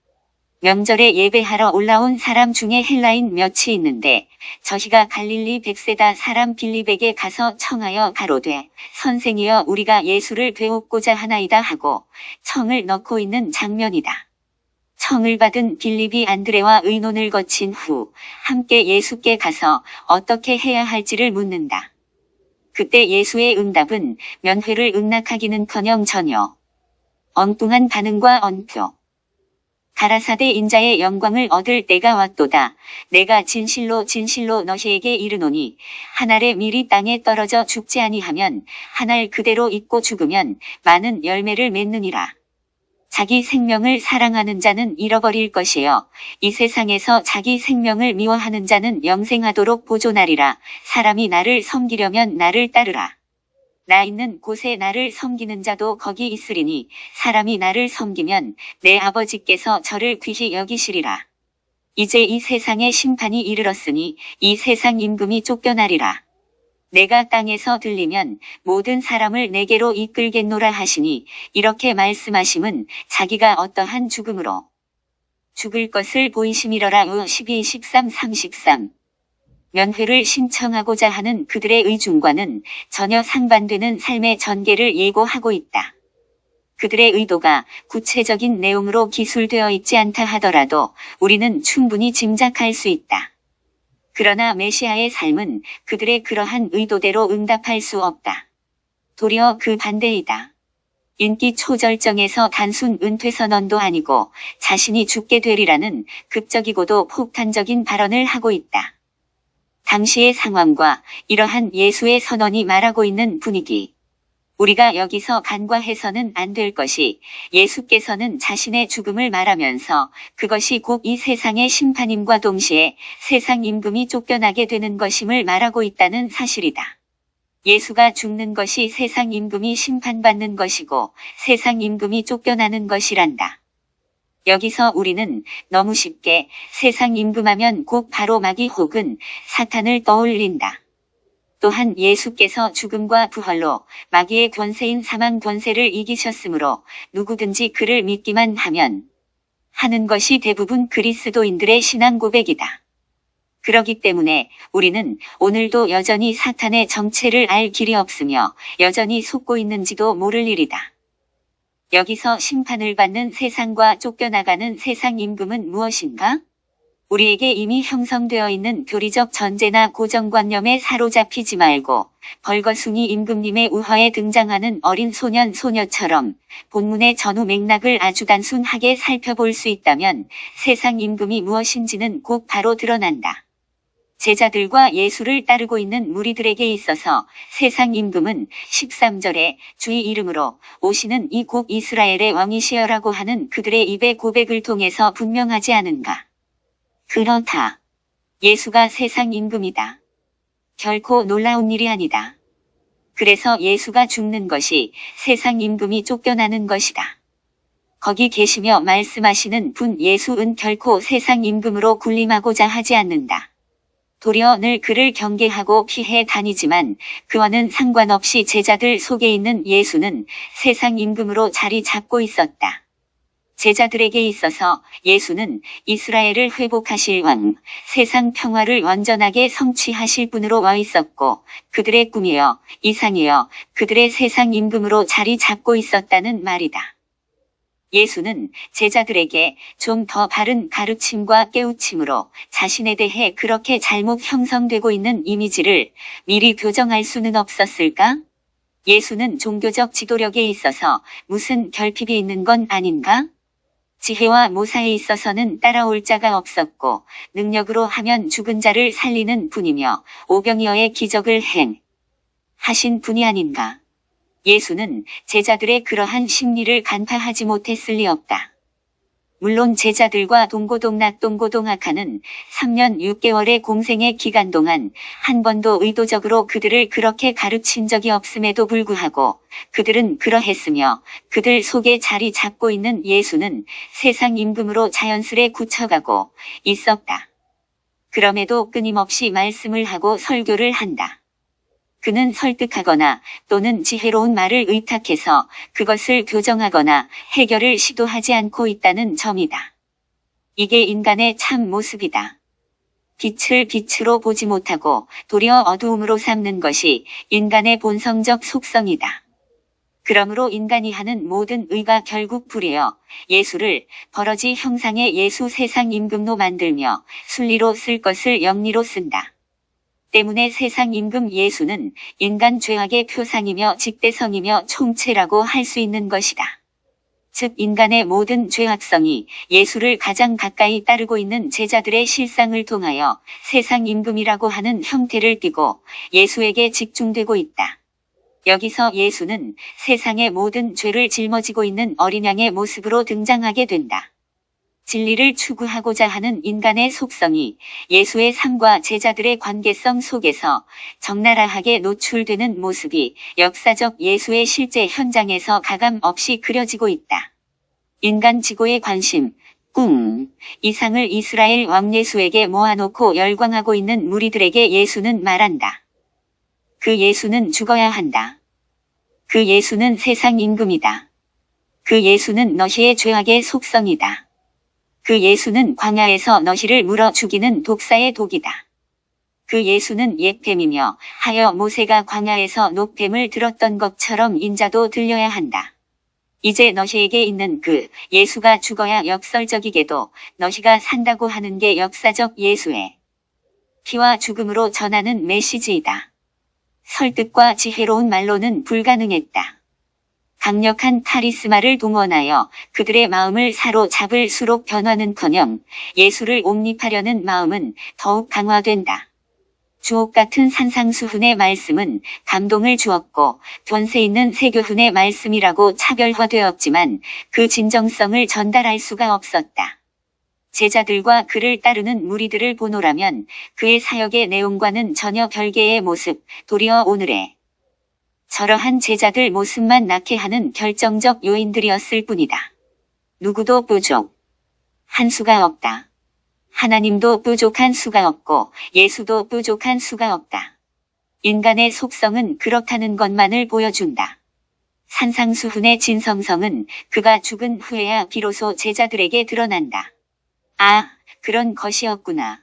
명절에 예배하러 올라온 사람 중에 헬라인 몇이 있는데 저희가 갈릴리 벳세다 사람 빌립에게 가서 청하여 가로되 선생이여 우리가 예수를 배웁고자 하나이다 하고 청을 넣고 있는 장면이다. 청을 받은 빌립이 안드레와 의논을 거친 후 함께 예수께 가서 어떻게 해야 할지를 묻는다. 그때 예수의 응답은 면회를 응낙하기는커녕 전혀 엉뚱한 반응과 언표. 가라사대 인자의 영광을 얻을 때가 왔도다. 내가 진실로 진실로 너희에게 이르노니 한 알에 밀이 땅에 떨어져 죽지 아니하면 한 알 그대로 있고 죽으면 많은 열매를 맺느니라. 자기 생명을 사랑하는 자는 잃어버릴 것이요 이 세상에서 자기 생명을 미워하는 자는 영생하도록 보존하리라. 사람이 나를 섬기려면 나를 따르라. 나 있는 곳에 나를 섬기는 자도 거기 있으리니 사람이 나를 섬기면 내 아버지께서 저를 귀히 여기시리라. 이제 이 세상의 심판이 이르렀으니 이 세상 임금이 쫓겨나리라. 내가 땅에서 들리면 모든 사람을 내게로 이끌겠노라 하시니 이렇게 말씀하심은 자기가 어떠한 죽음으로 죽을 것을 보이심이러라. 12, 13, 33 면회를 신청하고자 하는 그들의 의중과는 전혀 상반되는 삶의 전개를 예고하고 있다. 그들의 의도가 구체적인 내용으로 기술되어 있지 않다 하더라도 우리는 충분히 짐작할 수 있다. 그러나 메시아의 삶은 그들의 그러한 의도대로 응답할 수 없다. 도리어 그 반대이다. 인기 초절정에서 단순 은퇴선언도 아니고 자신이 죽게 되리라는 극적이고도 폭탄적인 발언을 하고 있다. 당시의 상황과 이러한 예수의 선언이 말하고 있는 분위기. 우리가 여기서 간과해서는 안 될 것이 예수께서는 자신의 죽음을 말하면서 그것이 곧 이 세상의 심판임과 동시에 세상 임금이 쫓겨나게 되는 것임을 말하고 있다는 사실이다. 예수가 죽는 것이 세상 임금이 심판받는 것이고 세상 임금이 쫓겨나는 것이란다. 여기서 우리는 너무 쉽게 세상 임금하면 곧 바로 마귀 혹은 사탄을 떠올린다. 또한 예수께서 죽음과 부활로 마귀의 권세인 사망 권세를 이기셨으므로 누구든지 그를 믿기만 하면 하는 것이 대부분 그리스도인들의 신앙 고백이다. 그러기 때문에 우리는 오늘도 여전히 사탄의 정체를 알 길이 없으며 여전히 속고 있는지도 모를 일이다. 여기서 심판을 받는 세상과 쫓겨나가는 세상 임금은 무엇인가? 우리에게 이미 형성되어 있는 교리적 전제나 고정관념에 사로잡히지 말고 벌거숭이 임금님의 우화에 등장하는 어린 소년 소녀처럼 본문의 전후 맥락을 아주 단순하게 살펴볼 수 있다면 세상 임금이 무엇인지는 곧 바로 드러난다. 제자들과 예수를 따르고 있는 무리들에게 있어서 세상 임금은 13절에 주의 이름으로 오시는 이 곧 이스라엘의 왕이시여라고 하는 그들의 입의 고백을 통해서 분명하지 않은가. 그렇다. 예수가 세상 임금이다. 결코 놀라운 일이 아니다. 그래서 예수가 죽는 것이 세상 임금이 쫓겨나는 것이다. 거기 계시며 말씀하시는 분 예수는 결코 세상 임금으로 군림하고자 하지 않는다. 도리어 늘 그를 경계하고 피해 다니지만 그와는 상관없이 제자들 속에 있는 예수는 세상 임금으로 자리 잡고 있었다. 제자들에게 있어서 예수는 이스라엘을 회복하실 왕, 세상 평화를 완전하게 성취하실 분으로 와 있었고 그들의 꿈이여, 이상이여, 그들의 세상 임금으로 자리 잡고 있었다는 말이다. 예수는 제자들에게 좀 더 바른 가르침과 깨우침으로 자신에 대해 그렇게 잘못 형성되고 있는 이미지를 미리 교정할 수는 없었을까? 예수는 종교적 지도력에 있어서 무슨 결핍이 있는 건 아닌가? 지혜와 모사에 있어서는 따라올 자가 없었고 능력으로 하면 죽은 자를 살리는 분이며 오병이어의 기적을 행하신 분이 아닌가? 예수는 제자들의 그러한 심리를 간파하지 못했을 리 없다. 물론 제자들과 동고동락하는 3년 6개월의 공생의 기간 동안 한 번도 의도적으로 그들을 그렇게 가르친 적이 없음에도 불구하고 그들은 그러했으며 그들 속에 자리 잡고 있는 예수는 세상 임금으로 자연스레 굳혀가고 있었다. 그럼에도 끊임없이 말씀을 하고 설교를 한다. 그는 설득하거나 또는 지혜로운 말을 의탁해서 그것을 교정하거나 해결을 시도하지 않고 있다는 점이다. 이게 인간의 참 모습이다. 빛을 빛으로 보지 못하고 도리어 어두움으로 삼는 것이 인간의 본성적 속성이다. 그러므로 인간이 하는 모든 의가 결국 불이여 예수를 버러지 형상의 예수 세상 임금로 만들며 순리로 쓸 것을 영리로 쓴다. 때문에 세상 임금 예수는 인간 죄악의 표상이며 직대성이며 총체라고 할 수 있는 것이다. 즉 인간의 모든 죄악성이 예수를 가장 가까이 따르고 있는 제자들의 실상을 통하여 세상 임금이라고 하는 형태를 띠고 예수에게 집중되고 있다. 여기서 예수는 세상의 모든 죄를 짊어지고 있는 어린 양의 모습으로 등장하게 된다. 진리를 추구하고자 하는 인간의 속성이 예수의 삶과 제자들의 관계성 속에서 적나라하게 노출되는 모습이 역사적 예수의 실제 현장에서 가감 없이 그려지고 있다. 인간 지고의 관심, 꿈, 이상을 이스라엘 왕 예수에게 모아놓고 열광하고 있는 무리들에게 예수는 말한다. 그 예수는 죽어야 한다. 그 예수는 세상 임금이다. 그 예수는 너희의 죄악의 속성이다. 그 예수는 광야에서 너희를 물어 죽이는 독사의 독이다. 그 예수는 옛 뱀이며 하여 모세가 광야에서 녹뱀을 들었던 것처럼 인자도 들려야 한다. 이제 너희에게 있는 그 예수가 죽어야 역설적이게도 너희가 산다고 하는 게 역사적 예수의 피와 죽음으로 전하는 메시지이다. 설득과 지혜로운 말로는 불가능했다. 강력한 카리스마를 동원하여 그들의 마음을 사로잡을수록 변화는커녕 예수를 옹립하려는 마음은 더욱 강화된다. 주옥같은 산상수훈의 말씀은 감동을 주었고 권세 있는 세교훈의 말씀이라고 차별화되었지만 그 진정성을 전달할 수가 없었다. 제자들과 그를 따르는 무리들을 보노라면 그의 사역의 내용과는 전혀 별개의 모습, 도리어 오늘의 저러한 제자들 모습만 낳게 하는 결정적 요인들이었을 뿐이다. 누구도 부족한 수가 없다. 하나님도 부족한 수가 없고 예수도 부족한 수가 없다. 인간의 속성은 그렇다는 것만을 보여준다. 산상수훈의 진성성은 그가 죽은 후에야 비로소 제자들에게 드러난다. 아, 그런 것이었구나.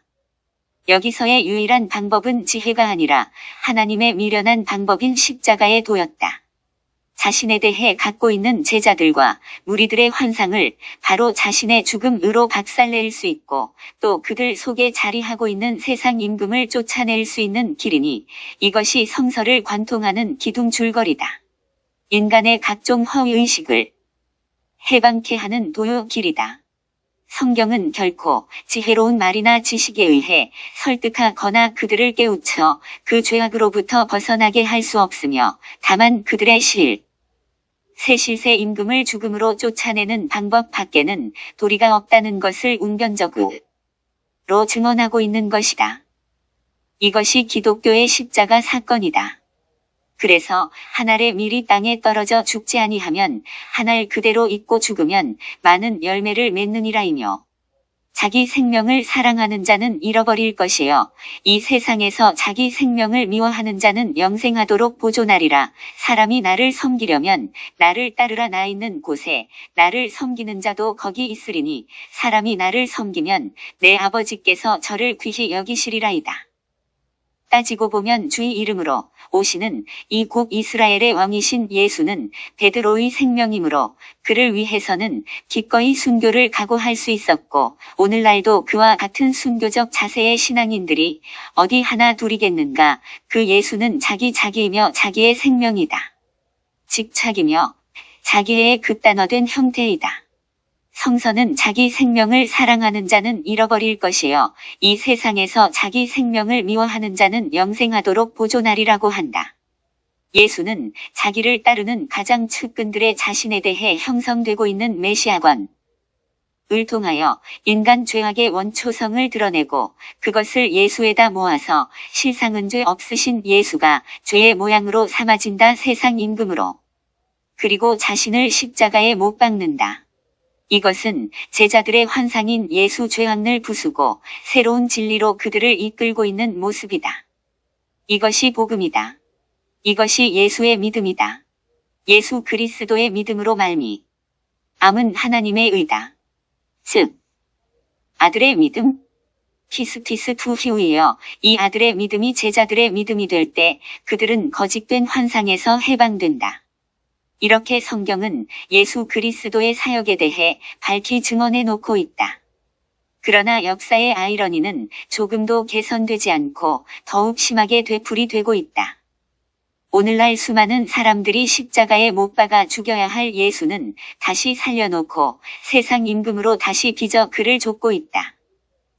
여기서의 유일한 방법은 지혜가 아니라 하나님의 미련한 방법인 십자가에 도였다. 자신에 대해 갖고 있는 제자들과 무리들의 환상을 바로 자신의 죽음으로 박살낼 수 있고 또 그들 속에 자리하고 있는 세상 임금을 쫓아낼 수 있는 길이니 이것이 성서를 관통하는 기둥 줄거리다. 인간의 각종 허위의식을 해방케 하는 도요 길이다. 성경은 결코 지혜로운 말이나 지식에 의해 설득하거나 그들을 깨우쳐 그 죄악으로부터 벗어나게 할 수 없으며 다만 그들의 새 실세 임금을 죽음으로 쫓아내는 방법 밖에는 도리가 없다는 것을 웅변적으로 증언하고 있는 것이다. 이것이 기독교의 십자가 사건이다. 그래서 한 알의 밀이 땅에 떨어져 죽지 아니하면 한 알 그대로 있고 죽으면 많은 열매를 맺느니라이며 자기 생명을 사랑하는 자는 잃어버릴 것이요 이 세상에서 자기 생명을 미워하는 자는 영생하도록 보존하리라. 사람이 나를 섬기려면 나를 따르라. 나 있는 곳에 나를 섬기는 자도 거기 있으리니 사람이 나를 섬기면 내 아버지께서 저를 귀히 여기시리라이다. 따지고 보면 주의 이름으로 오시는 이 곧 이스라엘의 왕이신 예수는 베드로의 생명이므로 그를 위해서는 기꺼이 순교를 각오할 수 있었고 오늘날도 그와 같은 순교적 자세의 신앙인들이 어디 하나 둘이겠는가. 그 예수는 자기이며 자기의 생명이다. 즉 자기며 자기의 극단화된 형태이다. 성서는 자기 생명을 사랑하는 자는 잃어버릴 것이요 이 세상에서 자기 생명을 미워하는 자는 영생하도록 보존하리라고 한다. 예수는 자기를 따르는 가장 측근들의 자신에 대해 형성되고 있는 메시아권 을 통하여 인간 죄악의 원초성을 드러내고 그것을 예수에다 모아서 실상은 죄 없으신 예수가 죄의 모양으로 삼아진다. 세상 임금으로 그리고 자신을 십자가에 못 박는다. 이것은 제자들의 환상인 예수 죄악을 부수고 새로운 진리로 그들을 이끌고 있는 모습이다. 이것이 복음이다. 이것이 예수의 믿음이다. 예수 그리스도의 믿음으로 말미암은 하나님의 의다. 즉 아들의 믿음? 피스티스 투히우이여 이 아들의 믿음이 제자들의 믿음이 될 때 그들은 거짓된 환상에서 해방된다. 이렇게 성경은 예수 그리스도의 사역에 대해 밝히 증언해 놓고 있다. 그러나 역사의 아이러니는 조금도 개선되지 않고 더욱 심하게 되풀이되고 있다. 오늘날 수많은 사람들이 십자가에 못 박아 죽여야 할 예수는 다시 살려놓고 세상 임금으로 다시 빚어 그를 좇고 있다.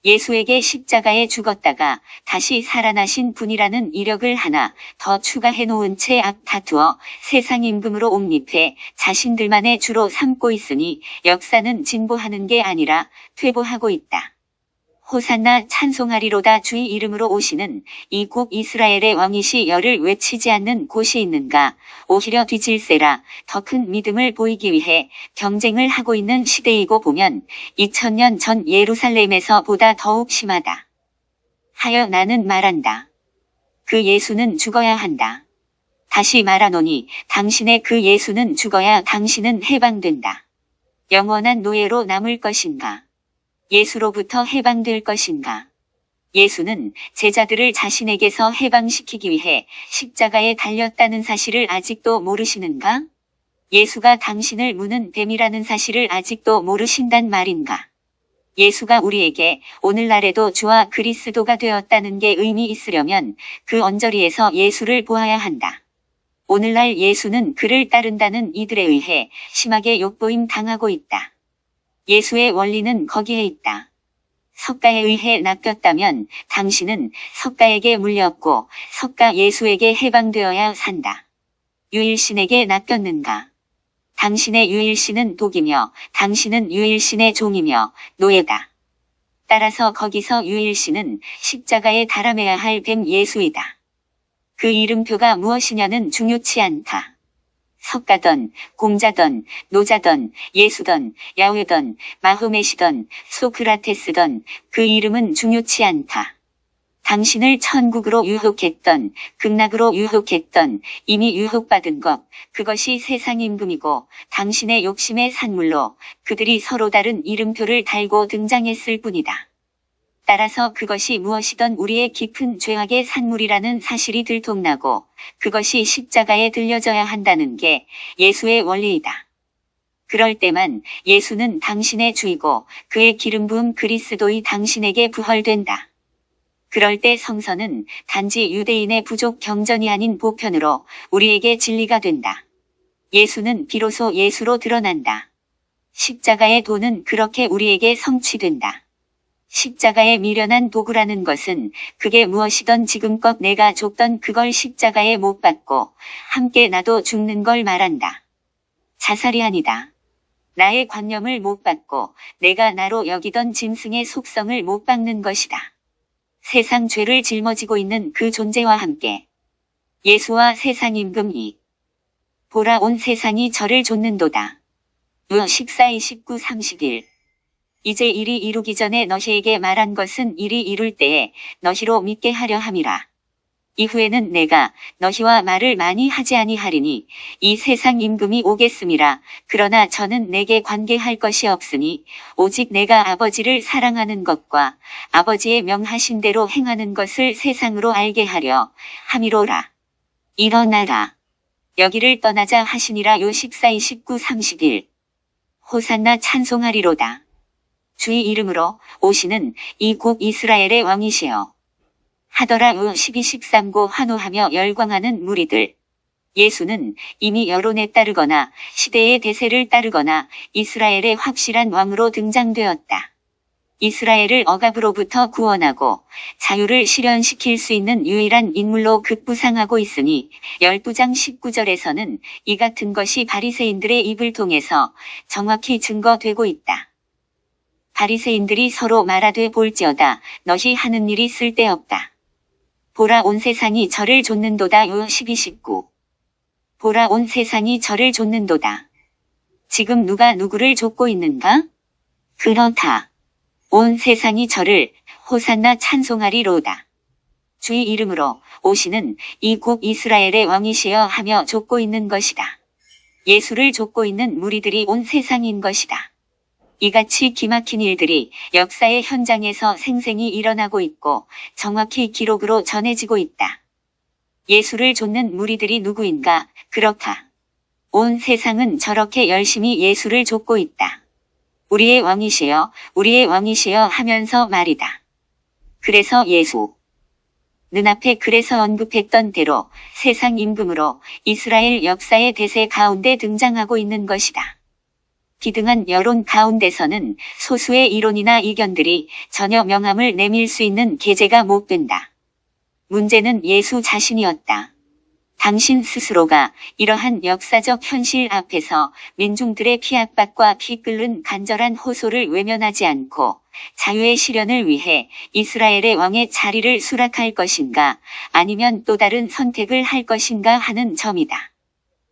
예수에게 십자가에 죽었다가 다시 살아나신 분이라는 이력을 하나 더 추가해 놓은 채 앞다투어 세상 임금으로 옹립해 자신들만의 주로 삼고 있으니 역사는 진보하는 게 아니라 퇴보하고 있다. 호산나 찬송하리로다. 주의 이름으로 오시는 이 곧 이스라엘의 왕이시 열을 외치지 않는 곳이 있는가. 오히려 뒤질세라. 더 큰 믿음을 보이기 위해 경쟁을 하고 있는 시대이고 보면 2000년 전 예루살렘에서 보다 더욱 심하다. 하여 나는 말한다. 그 예수는 죽어야 한다. 다시 말하노니 당신의 그 예수는 죽어야 당신은 해방된다. 영원한 노예로 남을 것인가? 예수로부터 해방될 것인가? 예수는 제자들을 자신에게서 해방시키기 위해 십자가에 달렸다는 사실을 아직도 모르시는가? 예수가 당신을 무는 뱀이라는 사실을 아직도 모르신단 말인가? 예수가 우리에게 오늘날에도 주와 그리스도가 되었다는 게 의미 있으려면 그 언저리에서 예수를 보아야 한다. 오늘날 예수는 그를 따른다는 이들에 의해 심하게 욕보임 당하고 있다. 예수의 원리는 거기에 있다. 석가에 의해 낚였다면 당신은 석가에게 물렸고 석가 예수에게 해방되어야 산다. 유일신에게 낚였는가? 당신의 유일신은 독이며 당신은 유일신의 종이며 노예다. 따라서 거기서 유일신은 십자가에 달아매야 할 뱀 예수이다. 그 이름표가 무엇이냐는 중요치 않다. 석가던, 공자던, 노자던, 예수던, 야훼던, 마호메시던, 소크라테스던 그 이름은 중요치 않다. 당신을 천국으로 유혹했던, 극락으로 유혹했던, 이미 유혹받은 것, 그것이 세상 임금이고 당신의 욕심의 산물로 그들이 서로 다른 이름표를 달고 등장했을 뿐이다. 따라서 그것이 무엇이든 우리의 깊은 죄악의 산물이라는 사실이 들통나고 그것이 십자가에 들려져야 한다는 게 예수의 원리이다. 그럴 때만 예수는 당신의 주이고 그의 기름 부음 그리스도의 당신에게 부활된다. 그럴 때 성서는 단지 유대인의 부족 경전이 아닌 보편으로 우리에게 진리가 된다. 예수는 비로소 예수로 드러난다. 십자가의 도는 그렇게 우리에게 성취된다. 십자가에 미련한 도구라는 것은 그게 무엇이든 지금껏 내가 줬던 그걸 십자가에 못 박고 함께 나도 죽는 걸 말한다. 자살이 아니다. 나의 관념을 못 박고 내가 나로 여기던 짐승의 속성을 못 박는 것이다. 세상 죄를 짊어지고 있는 그 존재와 함께 예수와 세상 임금이 보라 온 세상이 저를 좇는도다. 루 14:29-31 이제 일이 이루기 전에 너희에게 말한 것은 일이 이룰 때에 너희로 믿게 하려 함이라. 이후에는 내가 너희와 말을 많이 하지 아니하리니 이 세상 임금이 오겠음이라. 그러나 저는 내게 관계할 것이 없으니 오직 내가 아버지를 사랑하는 것과 아버지의 명하신 대로 행하는 것을 세상으로 알게 하려 함이로라. 일어나라. 여기를 떠나자 하시니라. 요 14, 29, 31. 호산나 찬송하리로다. 주의 이름으로 오시는 이 곧 이스라엘의 왕이시여. 하더라. 요 12, 13고 환호하며 열광하는 무리들. 예수는 이미 여론에 따르거나 시대의 대세를 따르거나 이스라엘의 확실한 왕으로 등장되었다. 이스라엘을 억압으로부터 구원하고 자유를 실현시킬 수 있는 유일한 인물로 급부상하고 있으니 12장 19절에서는 이 같은 것이 바리새인들의 입을 통해서 정확히 증거되고 있다. 바리새인들이 서로 말하되 볼지어다 너희 하는 일이 쓸데없다. 보라 온 세상이 저를 좇는도다. 요 12, 19. 보라 온 세상이 저를 좇는도다. 지금 누가 누구를 좇고 있는가? 그렇다. 온 세상이 저를 호산나 찬송하리로다. 주의 이름으로 오시는 이 곧 이스라엘의 왕이시여 하며 좇고 있는 것이다. 예수를 좇고 있는 무리들이 온 세상인 것이다. 이같이 기막힌 일들이 역사의 현장에서 생생히 일어나고 있고 정확히 기록으로 전해지고 있다. 예수를 좇는 무리들이 누구인가? 그렇다. 온 세상은 저렇게 열심히 예수를 좇고 있다. 우리의 왕이시여, 우리의 왕이시여 하면서 말이다. 그래서 예수. 눈앞에 그래서 언급했던 대로 세상 임금으로 이스라엘 역사의 대세 가운데 등장하고 있는 것이다. 비등한 여론 가운데서는 소수의 이론이나 이견들이 전혀 명함을 내밀 수 있는 계제가 못 된다. 문제는 예수 자신이었다. 당신 스스로가 이러한 역사적 현실 앞에서 민중들의 피압박과 피 끓는 간절한 호소를 외면하지 않고 자유의 실현을 위해 이스라엘의 왕의 자리를 수락할 것인가 아니면 또 다른 선택을 할 것인가 하는 점이다.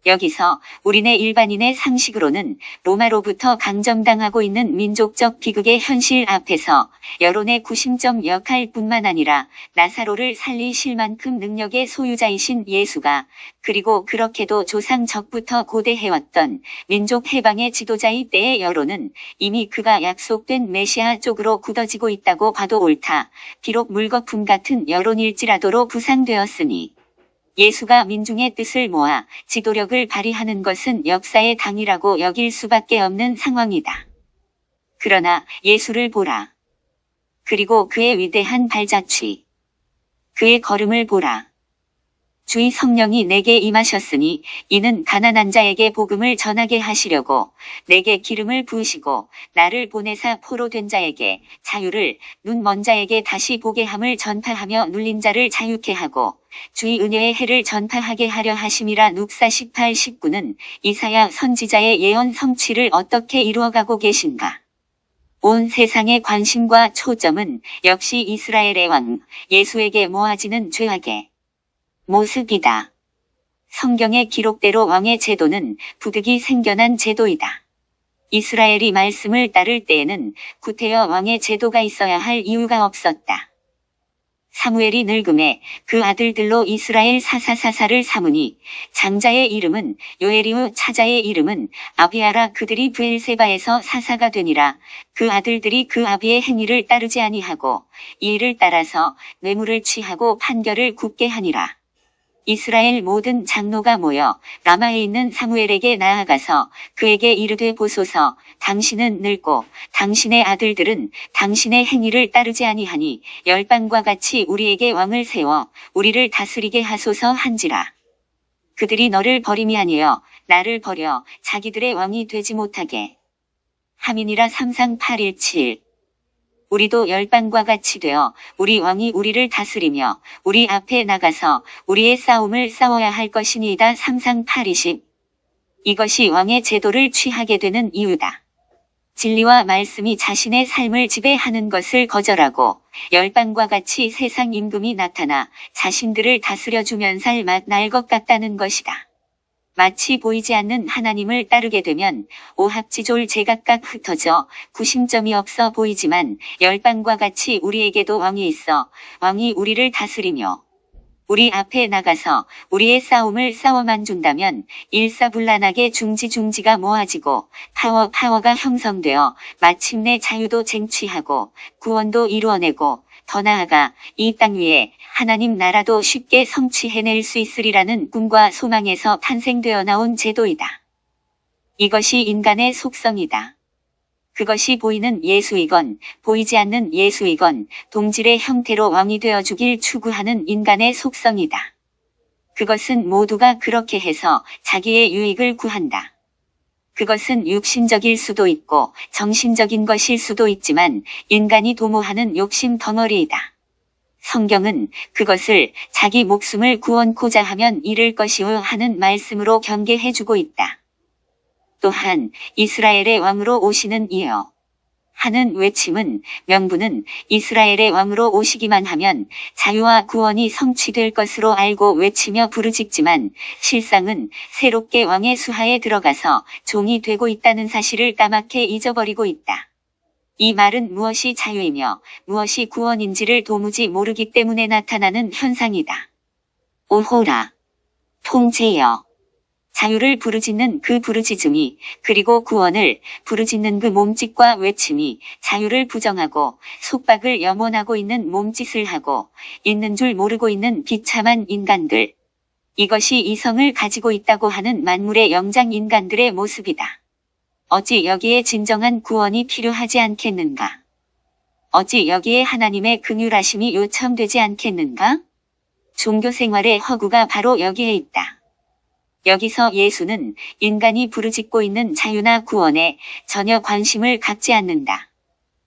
여기서 우리네 일반인의 상식으로는 로마로부터 강점당하고 있는 민족적 비극의 현실 앞에서 여론의 구심점 역할뿐만 아니라 나사로를 살리실 만큼 능력의 소유자이신 예수가 그리고 그렇게도 조상적부터 고대해왔던 민족 해방의 지도자의 때의 여론은 이미 그가 약속된 메시아 쪽으로 굳어지고 있다고 봐도 옳다. 비록 물거품 같은 여론일지라도로 부상되었으니. 예수가 민중의 뜻을 모아 지도력을 발휘하는 것은 역사의 당이라고 여길 수밖에 없는 상황이다. 그러나 예수를 보라. 그리고 그의 위대한 발자취. 그의 걸음을 보라. 주의 성령이 내게 임하셨으니 이는 가난한 자에게 복음을 전하게 하시려고 내게 기름을 부으시고 나를 보내사 포로된 자에게 자유를 눈 먼 자에게 다시 보게 함을 전파하며 눌린 자를 자유케 하고 주의 은혜의 해를 전파하게 하려 하심이라. 룩사 18, 19는 이사야 선지자의 예언 성취를 어떻게 이루어가고 계신가? 온 세상의 관심과 초점은 역시 이스라엘의 왕 예수에게 모아지는 죄악의 모습이다. 성경의 기록대로 왕의 제도는 부득이 생겨난 제도이다. 이스라엘이 말씀을 따를 때에는 구태여 왕의 제도가 있어야 할 이유가 없었다. 사무엘이 늙음에 그 아들들로 이스라엘 사사사사를 삼으니 장자의 이름은 요엘이요 차자의 이름은 아비아라. 그들이 브엘세바에서 사사가 되니라. 그 아들들이 그 아비의 행위를 따르지 아니하고 이 일을 따라서 뇌물을 취하고 판결을 굽게 하니라. 이스라엘 모든 장로가 모여 라마에 있는 사무엘에게 나아가서 그에게 이르되 보소서 당신은 늙고 당신의 아들들은 당신의 행위를 따르지 아니하니 열방과 같이 우리에게 왕을 세워 우리를 다스리게 하소서 한지라. 그들이 너를 버림이 아니여 나를 버려 자기들의 왕이 되지 못하게 함이니라. 3상 817. 우리도 열방과 같이 되어 우리 왕이 우리를 다스리며 우리 앞에 나가서 우리의 싸움을 싸워야 할 것이니이다. 3상 820. 이것이 왕의 제도를 취하게 되는 이유다. 진리와 말씀이 자신의 삶을 지배하는 것을 거절하고 열방과 같이 세상 임금이 나타나 자신들을 다스려주면 살 맛 날 것 같다는 것이다. 마치 보이지 않는 하나님을 따르게 되면 오합지졸 제각각 흩어져 구심점이 없어 보이지만 열방과 같이 우리에게도 왕이 있어 왕이 우리를 다스리며 우리 앞에 나가서 우리의 싸움을 싸워만 준다면 일사불란하게 중지가 모아지고 파워가 형성되어 마침내 자유도 쟁취하고 구원도 이루어내고 더 나아가 이 땅 위에 하나님 나라도 쉽게 성취해낼 수 있으리라는 꿈과 소망에서 탄생되어 나온 제도이다. 이것이 인간의 속성이다. 그것이 보이는 예수이건 보이지 않는 예수이건 동질의 형태로 왕이 되어 주길 추구하는 인간의 속성이다. 그것은 모두가 그렇게 해서 자기의 유익을 구한다. 그것은 육신적일 수도 있고 정신적인 것일 수도 있지만 인간이 도모하는 욕심 덩어리이다. 성경은 그것을 자기 목숨을 구원코자 하면 잃을 것이오 하는 말씀으로 경계해주고 있다. 또한 이스라엘의 왕으로 오시는 이여 하는 외침은 명분은 이스라엘의 왕으로 오시기만 하면 자유와 구원이 성취될 것으로 알고 외치며 부르짖지만 실상은 새롭게 왕의 수하에 들어가서 종이 되고 있다는 사실을 까맣게 잊어버리고 있다. 이 말은 무엇이 자유이며 무엇이 구원인지를 도무지 모르기 때문에 나타나는 현상이다. 오호라 통제여 자유를 부르짖는 그 부르짖음이 그리고 구원을 부르짖는 그 몸짓과 외침이 자유를 부정하고 속박을 염원하고 있는 몸짓을 하고 있는 줄 모르고 있는 비참한 인간들. 이것이 이성을 가지고 있다고 하는 만물의 영장 인간들의 모습이다. 어찌 여기에 진정한 구원이 필요하지 않겠는가? 어찌 여기에 하나님의 긍휼하심이 요청되지 않겠는가? 종교생활의 허구가 바로 여기에 있다. 여기서 예수는 인간이 부르짖고 있는 자유나 구원에 전혀 관심을 갖지 않는다.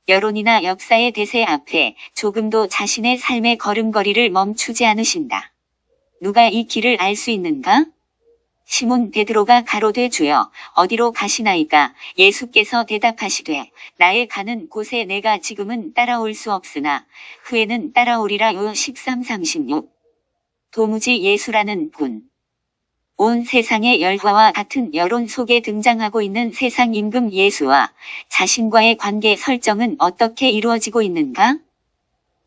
여론이나 역사의 대세 앞에 조금도 자신의 삶의 걸음걸이를 멈추지 않으신다. 누가 이 길을 알 수 있는가? 시몬 베드로가 가로되 주여 어디로 가시나이까? 예수께서 대답하시되 나의 가는 곳에 내가 지금은 따라올 수 없으나 후에는 따라오리라. 요 13-36 도무지 예수라는 분. 온 세상의 열화와 같은 여론 속에 등장하고 있는 세상 임금 예수와 자신과의 관계 설정은 어떻게 이루어지고 있는가?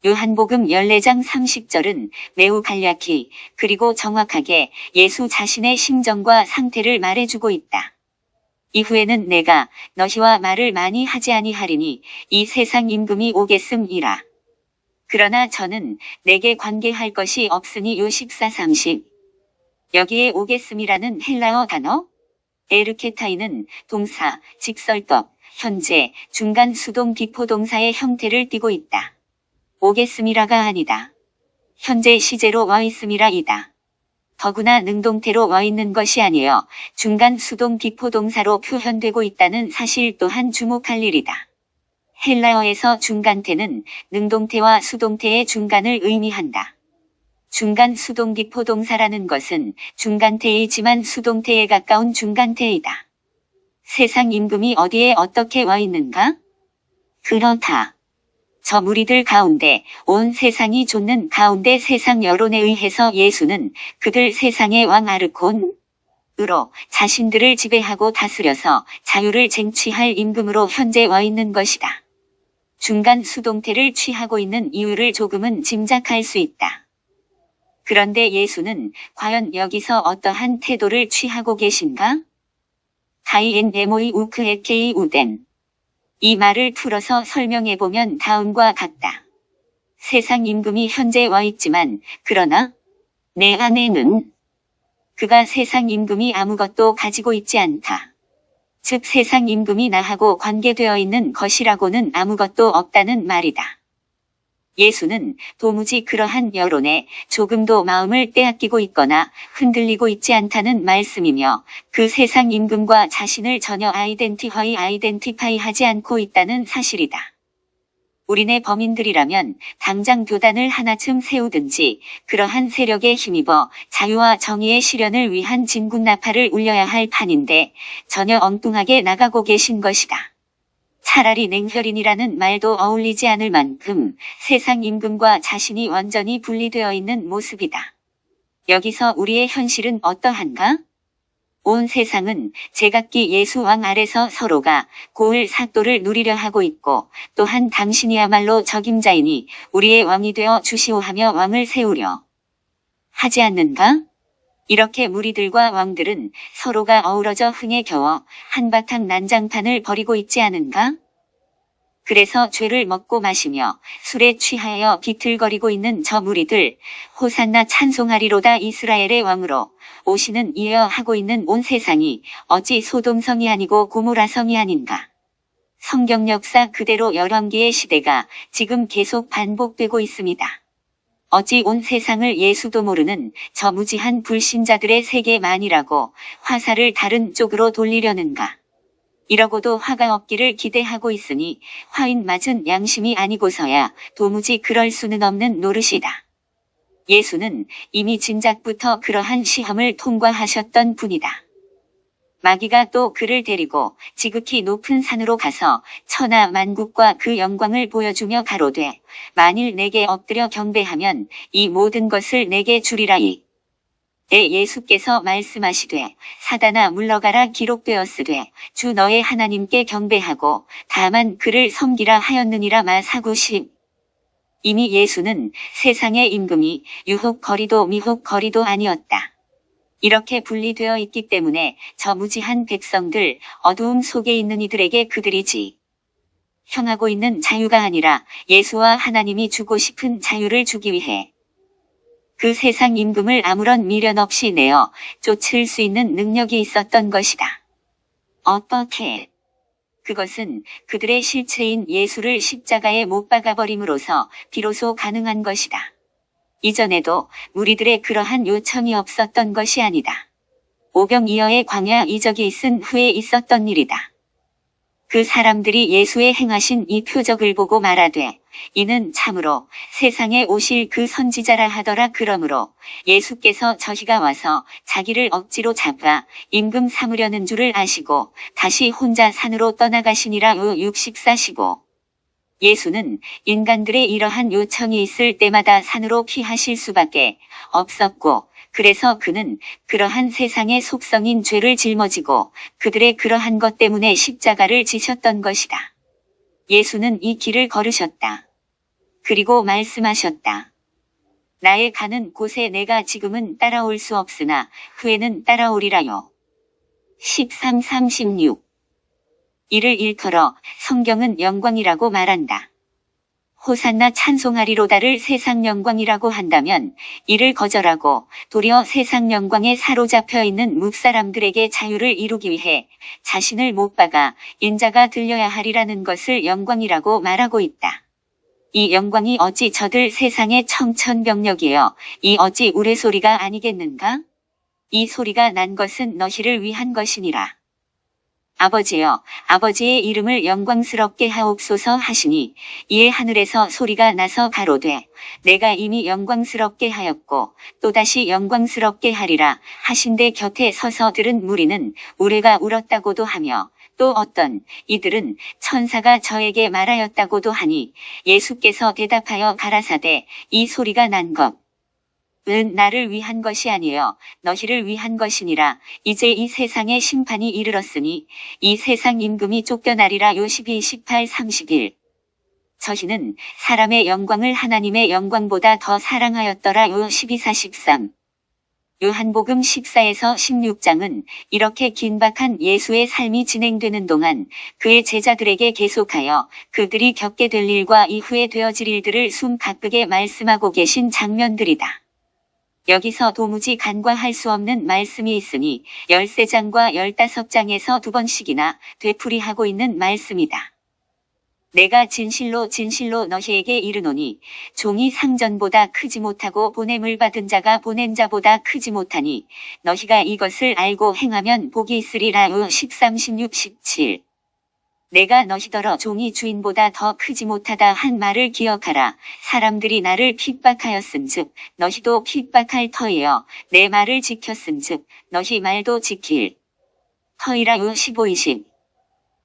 요한복음 14장 30절은 매우 간략히 그리고 정확하게 예수 자신의 심정과 상태를 말해주고 있다. 이후에는 내가 너희와 말을 많이 하지 아니하리니 이 세상 임금이 오겠음이라. 그러나 저는 내게 관계할 것이 없으니 요 14-30 여기에 오겠음이라는 헬라어 단어 에르케타이는 동사, 직설법, 현재, 중간 수동 비포동사의 형태를 띠고 있다. 오겠음이라가 아니다. 현재 시제로 와 있음이라이다. 더구나 능동태로 와 있는 것이 아니여 중간 수동 비포동사로 표현되고 있다는 사실 또한 주목할 일이다. 헬라어에서 중간태는 능동태와 수동태의 중간을 의미한다. 중간 수동기포동사라는 것은 중간태이지만 수동태에 가까운 중간태이다. 세상 임금이 어디에 어떻게 와 있는가? 그렇다. 저 무리들 가운데 온 세상이 좇는 가운데 세상 여론에 의해서 예수는 그들 세상의 왕 아르콘으로 자신들을 지배하고 다스려서 자유를 쟁취할 임금으로 현재 와 있는 것이다. 중간 수동태를 취하고 있는 이유를 조금은 짐작할 수 있다. 그런데 예수는 과연 여기서 어떠한 태도를 취하고 계신가? 가이엔 데모이 우크에케이 우덴. 이 말을 풀어서 설명해보면 다음과 같다. 세상 임금이 현재 와 있지만 그러나 내 안에는 그가 세상 임금이 아무것도 가지고 있지 않다. 즉 세상 임금이 나하고 관계되어 있는 것이라고는 아무것도 없다는 말이다. 예수는 도무지 그러한 여론에 조금도 마음을 빼앗기고 있거나 흔들리고 있지 않다는 말씀이며 그 세상 임금과 자신을 전혀 아이덴티파이하지 않고 있다는 사실이다. 우리네 범인들이라면 당장 교단을 하나쯤 세우든지 그러한 세력에 힘입어 자유와 정의의 실현을 위한 진군나팔을 울려야 할 판인데 전혀 엉뚱하게 나가고 계신 것이다. 차라리 냉혈인이라는 말도 어울리지 않을 만큼 세상 임금과 자신이 완전히 분리되어 있는 모습이다. 여기서 우리의 현실은 어떠한가? 온 세상은 제각기 예수 왕 아래서 서로가 고을 삭도를 누리려 하고 있고 또한 당신이야말로 적임자이니 우리의 왕이 되어 주시오 하며 왕을 세우려 하지 않는가? 이렇게 무리들과 왕들은 서로가 어우러져 흥에 겨워 한바탕 난장판을 벌이고 있지 않은가? 그래서 죄를 먹고 마시며 술에 취하여 비틀거리고 있는 저 무리들, 호산나 찬송하리로다 이스라엘의 왕으로 오시는 이여 하고 있는 온 세상이 어찌 소돔성이 아니고 고모라성이 아닌가. 성경 역사 그대로 열왕기의 시대가 지금 계속 반복되고 있습니다. 어찌 온 세상을 예수도 모르는 저 무지한 불신자들의 세계만이라고 화살을 다른 쪽으로 돌리려는가. 이러고도 화가 없기를 기대하고 있으니 화인 맞은 양심이 아니고서야 도무지 그럴 수는 없는 노릇이다. 예수는 이미 진작부터 그러한 시험을 통과하셨던 분이다. 마귀가 또 그를 데리고 지극히 높은 산으로 가서 천하 만국과 그 영광을 보여주며 가로되 만일 내게 엎드려 경배하면 이 모든 것을 내게 주리라이. 예수께서 말씀하시되 사단아 물러가라 기록되었으되 주 너의 하나님께 경배하고 다만 그를 섬기라 하였느니라 마사구십. 이미 예수는 세상의 임금이 유혹거리도 미혹거리도 아니었다. 이렇게 분리되어 있기 때문에 저 무지한 백성들 어두움 속에 있는 이들에게 그들이지 향하고 있는 자유가 아니라 예수와 하나님이 주고 싶은 자유를 주기 위해 그 세상 임금을 아무런 미련 없이 내어 쫓을 수 있는 능력이 있었던 것이다. 어떻게? 그것은 그들의 실체인 예수를 십자가에 못 박아버림으로써 비로소 가능한 것이다. 이전에도 무리들의 그러한 요청이 없었던 것이 아니다. 오병이어의 광야 이적이 있은 후에 있었던 일이다. 그 사람들이 예수의 행하신 이 표적을 보고 말하되 이는 참으로 세상에 오실 그 선지자라 하더라. 그러므로 예수께서 저희가 와서 자기를 억지로 잡아 임금 삼으려는 줄을 아시고 다시 혼자 산으로 떠나가시니라. 64시고 예수는 인간들의 이러한 요청이 있을 때마다 산으로 피하실 수밖에 없었고 그래서 그는 그러한 세상의 속성인 죄를 짊어지고 그들의 그러한 것 때문에 십자가를 지셨던 것이다. 예수는 이 길을 걸으셨다. 그리고 말씀하셨다. 나의 가는 곳에 내가 지금은 따라올 수 없으나 후에는 따라오리라요. 13-36 이를 일컬어 성경은 영광이라고 말한다. 호산나 찬송하리로다를 세상 영광이라고 한다면 이를 거절하고 도리어 세상 영광에 사로잡혀 있는 묵사람들에게 자유를 이루기 위해 자신을 못 박아 인자가 들려야 하리라는 것을 영광이라고 말하고 있다. 이 영광이 어찌 저들 세상의 청천벽력이여 이 어찌 우레소리가 아니겠는가? 이 소리가 난 것은 너희를 위한 것이니라. 아버지여 아버지의 이름을 영광스럽게 하옵소서 하시니 이에 하늘에서 소리가 나서 가로되 내가 이미 영광스럽게 하였고 또다시 영광스럽게 하리라 하신데 곁에 서서 들은 무리는 우레가 울었다고도 하며 또 어떤 이들은 천사가 저에게 말하였다고도 하니 예수께서 대답하여 가라사대 이 소리가 난 것 은 나를 위한 것이 아니요 너희를 위한 것이니라. 이제 이 세상의 심판이 이르렀으니 이 세상 임금이 쫓겨나리라. 12-18-31 저희는 사람의 영광을 하나님의 영광보다 더 사랑하였더라. 12-4-13 요한복음 14에서 16장은 이렇게 긴박한 예수의 삶이 진행되는 동안 그의 제자들에게 계속하여 그들이 겪게 될 일과 이후에 되어질 일들을 숨 가쁘게 말씀하고 계신 장면들이다. 여기서 도무지 간과할 수 없는 말씀이 있으니 13장과 15장에서 2번씩이나 되풀이하고 있는 말씀이다. 내가 진실로 진실로 너희에게 이르노니 종이 상전보다 크지 못하고 보냄을 받은 자가 보낸 자보다 크지 못하니 너희가 이것을 알고 행하면 복이 있으리라. 13, 16, 17 내가 너희더러 종이 주인보다 더 크지 못하다 한 말을 기억하라. 사람들이 나를 핍박하였은즉 너희도 핍박할 터이여 내 말을 지켰은즉 너희 말도 지킬 터이라. 15, 20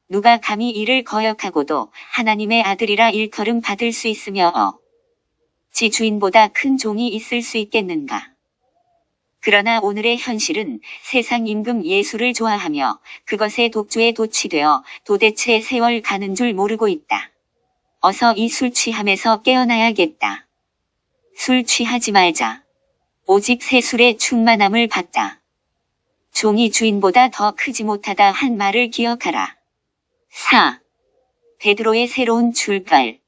누가 감히 이를 거역하고도 하나님의 아들이라 일컬음 받을 수 있으며 지 주인보다 큰 종이 있을 수 있겠는가. 그러나 오늘의 현실은 세상 임금 예수를 좋아하며 그것에 독주에 도취되어 도대체 세월 가는 줄 모르고 있다. 어서 이 술 취함에서 깨어나야겠다. 술 취하지 말자. 오직 새 술의 충만함을 받자. 종이 주인보다 더 크지 못하다 한 말을 기억하라. 4. 베드로의 새로운 출발.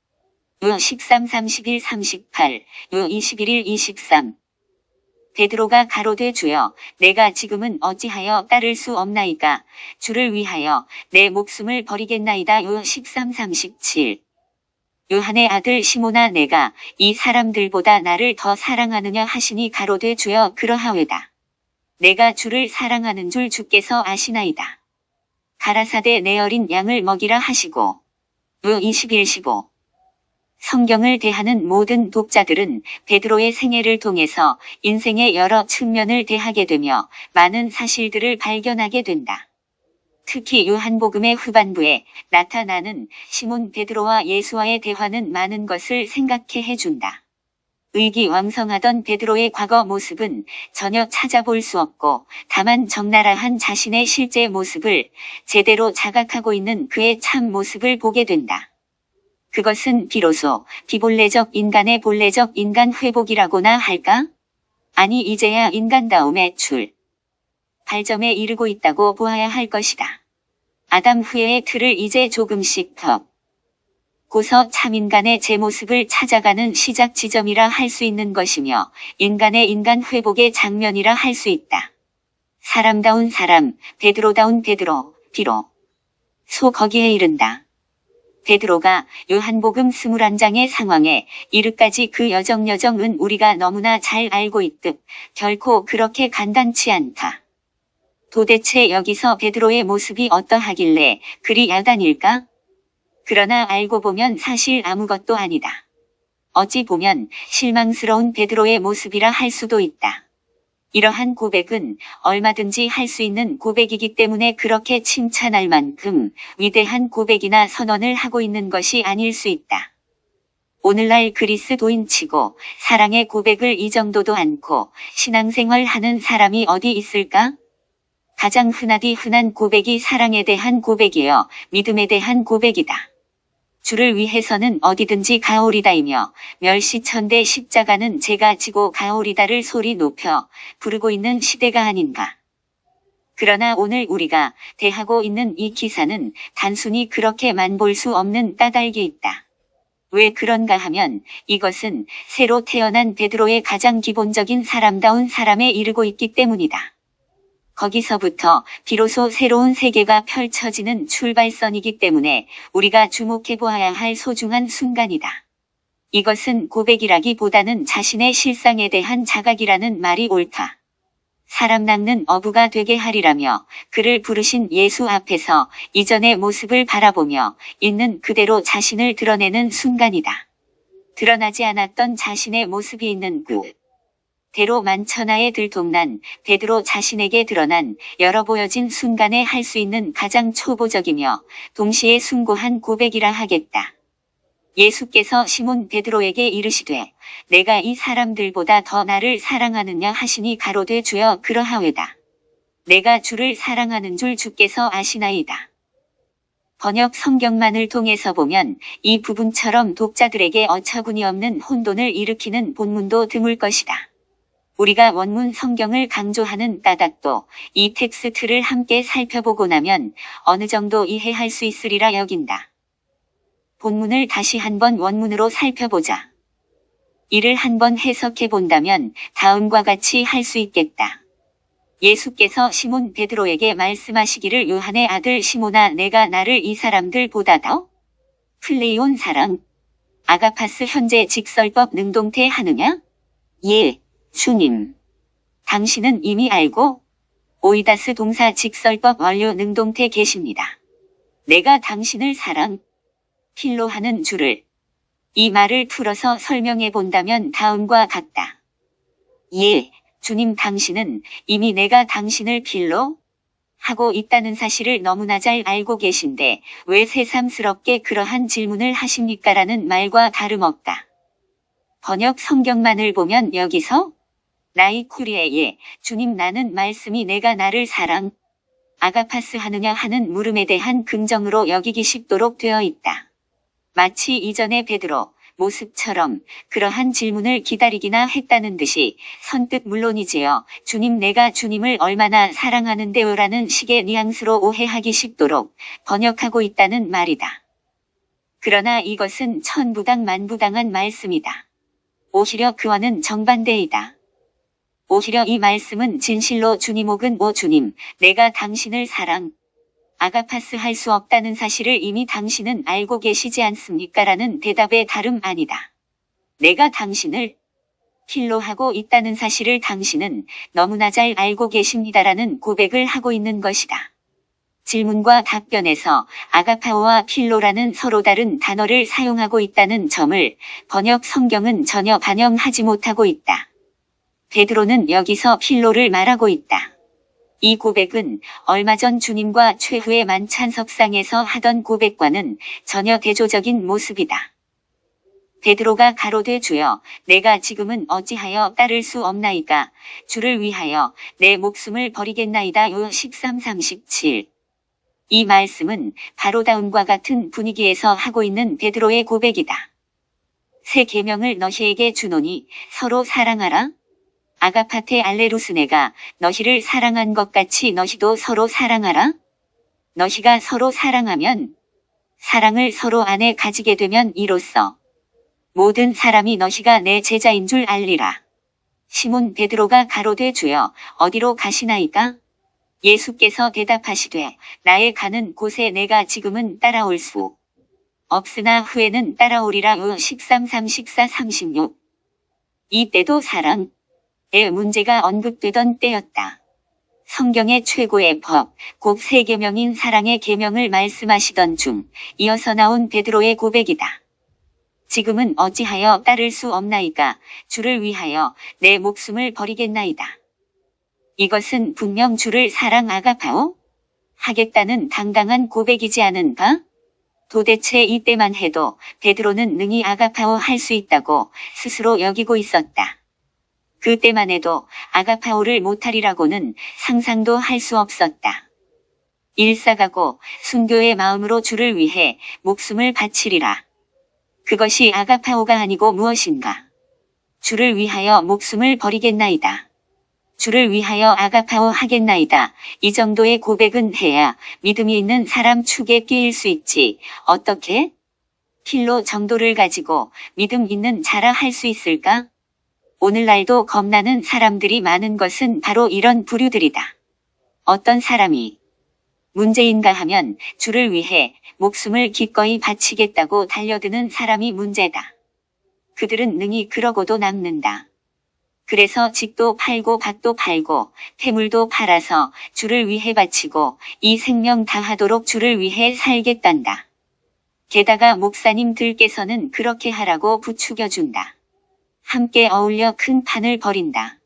요 13, 31, 38, 요 21일 23. 베드로가 가로되 주여, 내가 지금은 어찌하여 따를 수 없나이까? 주를 위하여 내 목숨을 버리겠나이다. 요 13, 37. 요한의 아들 시몬아, 내가 이 사람들보다 나를 더 사랑하느냐 하시니 가로되 주여, 그러하외다. 내가 주를 사랑하는 줄 주께서 아시나이다. 가라사대 내 어린 양을 먹이라 하시고. 요 21, 15. 성경을 대하는 모든 독자들은 베드로의 생애를 통해서 인생의 여러 측면을 대하게 되며 많은 사실들을 발견하게 된다. 특히 요한복음의 후반부에 나타나는 시몬 베드로와 예수와의 대화는 많은 것을 생각해 해준다. 의기왕성하던 베드로의 과거 모습은 전혀 찾아볼 수 없고 다만 적나라한 자신의 실제 모습을 제대로 자각하고 있는 그의 참 모습을 보게 된다. 그것은 비로소 비본래적 인간의 본래적 인간 회복이라고나 할까? 아니, 이제야 인간다움의 발점에 이르고 있다고 보아야 할 것이다. 아담 후에의 틀을 이제 조금씩 고서 참인간의 제 모습을 찾아가는 시작 지점이라 할 수 있는 것이며 인간의 인간 회복의 장면이라 할 수 있다. 사람다운 사람, 베드로다운 베드로, 비로소 거기에 이른다. 베드로가 요한복음 21장의 상황에 이르까지 그 여정은 우리가 너무나 잘 알고 있듯 결코 그렇게 간단치 않다. 도대체 여기서 베드로의 모습이 어떠하길래 그리 야단일까? 그러나 알고 보면 사실 아무것도 아니다. 어찌 보면 실망스러운 베드로의 모습이라 할 수도 있다. 이러한 고백은 얼마든지 할 수 있는 고백이기 때문에 그렇게 칭찬할 만큼 위대한 고백이나 선언을 하고 있는 것이 아닐 수 있다. 오늘날 그리스도인치고 사랑의 고백을 이 정도도 않고 신앙생활 하는 사람이 어디 있을까? 가장 흔한 고백이 사랑에 대한 고백이요, 믿음에 대한 고백이다. 주를 위해서는 어디든지 가오리다이며 멸시천대 십자가는 제가 지고 가오리다를 소리 높여 부르고 있는 시대가 아닌가. 그러나 오늘 우리가 대하고 있는 이 기사는 단순히 그렇게만 볼 수 없는 까닭이 있다. 왜 그런가 하면 이것은 새로 태어난 베드로의 가장 기본적인 사람다운 사람에 이르고 있기 때문이다. 거기서부터 비로소 새로운 세계가 펼쳐지는 출발선이기 때문에 우리가 주목해 보아야 할 소중한 순간이다. 이것은 고백이라기보다는 자신의 실상에 대한 자각이라는 말이 옳다. 사람 낚는 어부가 되게 하리라며 그를 부르신 예수 앞에서 이전의 모습을 바라보며 있는 그대로 자신을 드러내는 순간이다. 드러나지 않았던 자신의 모습이 있는 대로 만천하에 들통난 베드로 자신에게 드러난 열어 보여진 순간에 할 수 있는 가장 초보적이며 동시에 숭고한 고백이라 하겠다. 예수께서 시몬 베드로에게 이르시되 내가 이 사람들보다 더 나를 사랑하느냐 하시니 가로되 주여, 그러하외다. 내가 주를 사랑하는 줄 주께서 아시나이다. 번역 성경만을 통해서 보면 이 부분처럼 독자들에게 어처구니 없는 혼돈을 일으키는 본문도 드물 것이다. 우리가 원문 성경을 강조하는 까닭도 이 텍스트를 함께 살펴보고 나면 어느 정도 이해할 수 있으리라 여긴다. 본문을 다시 한번 원문으로 살펴보자. 이를 한번 해석해 본다면 다음과 같이 할 수 있겠다. 예수께서 시몬 베드로에게 말씀하시기를 요한의 아들 시몬아, 내가 나를 이 사람들보다 더 플레이온 사랑 아가파스 현재 직설법 능동태 하느냐? 예. 주님, 당신은 이미 알고 오이다스 동사 직설법 완료 능동태 계십니다. 내가 당신을 필로 하는 줄을. 이 말을 풀어서 설명해 본다면 다음과 같다. 예, 주님, 당신은 이미 내가 당신을 필로 하고 있다는 사실을 너무나 잘 알고 계신데 왜 새삼스럽게 그러한 질문을 하십니까? 라는 말과 다름없다. 번역 성경만을 보면 여기서 나이쿠리에게 주님 나는 말씀이 내가 나를 사랑 아가파스 하느냐 하는 물음에 대한 긍정으로 여기기 쉽도록 되어 있다. 마치 이전의 베드로 모습처럼 그러한 질문을 기다리기나 했다는 듯이 선뜻 물론이지요. 주님 내가 주님을 얼마나 사랑하는데요 라는 식의 뉘앙스로 오해하기 쉽도록 번역하고 있다는 말이다. 그러나 이것은 천부당 만부당한 말씀이다. 오히려 그와는 정반대이다. 오히려 이 말씀은 진실로 주님 혹은 오 주님, 내가 당신을 사랑, 아가파스 할 수 없다는 사실을 이미 당신은 알고 계시지 않습니까? 라는 대답의 다름 아니다. 내가 당신을 필로하고 있다는 사실을 당신은 너무나 잘 알고 계십니다라는 고백을 하고 있는 것이다. 질문과 답변에서 아가파오와 필로라는 서로 다른 단어를 사용하고 있다는 점을 번역 성경은 전혀 반영하지 못하고 있다. 베드로는 여기서 필로를 말하고 있다. 이 고백은 얼마 전 주님과 최후의 만찬석상에서 하던 고백과는 전혀 대조적인 모습이다. 베드로가 가로되 주여 내가 지금은 어찌하여 따를 수 없나이까 주를 위하여 내 목숨을 버리겠나이다. 요 13-37 이 말씀은 바로 다음과 같은 분위기에서 하고 있는 베드로의 고백이다. 새 계명을 너희에게 주노니 서로 사랑하라. 아가파테 알레루스네가 너희를 사랑한 것 같이 너희도 서로 사랑하라. 너희가 서로 사랑하면 사랑을 서로 안에 가지게 되면 이로써 모든 사람이 너희가 내 제자인 줄 알리라. 시몬 베드로가 가로되 주여 어디로 가시나이까? 예수께서 대답하시되 나의 가는 곳에 내가 지금은 따라올 수 없으나 후에는 따라오리라. 13-34-36 이때도 사랑의 문제가 언급되던 때였다. 성경의 최고의 법, 곧 세 계명인 사랑의 계명을 말씀하시던 중 이어서 나온 베드로의 고백이다. 지금은 어찌하여 따를 수 없나이까 주를 위하여 내 목숨을 버리겠나이다. 이것은 분명 주를 사랑 아가파오 하겠다는 당당한 고백이지 않은가? 도대체 이때만 해도 베드로는 능히 아가파오 할 수 있다고 스스로 여기고 있었다. 그때만 해도 아가파오를 못하리라고는 상상도 할 수 없었다. 일사가고 순교의 마음으로 주를 위해 목숨을 바치리라. 그것이 아가파오가 아니고 무엇인가? 주를 위하여 목숨을 버리겠나이다. 주를 위하여 아가파오 하겠나이다. 이 정도의 고백은 해야 믿음이 있는 사람 축에 끼일 수 있지. 어떻게? 필로 정도를 가지고 믿음 있는 자라 할 수 있을까? 오늘날도 겁나는 사람들이 많은 것은 바로 이런 부류들이다. 어떤 사람이 문제인가 하면 주를 위해 목숨을 기꺼이 바치겠다고 달려드는 사람이 문제다. 그들은 능히 그러고도 남는다. 그래서 집도 팔고 밭도 팔고 태물도 팔아서 주를 위해 바치고 이 생명 다하도록 주를 위해 살겠단다. 게다가 목사님들께서는 그렇게 하라고 부추겨준다. 함께 어울려 큰 판을 벌인다.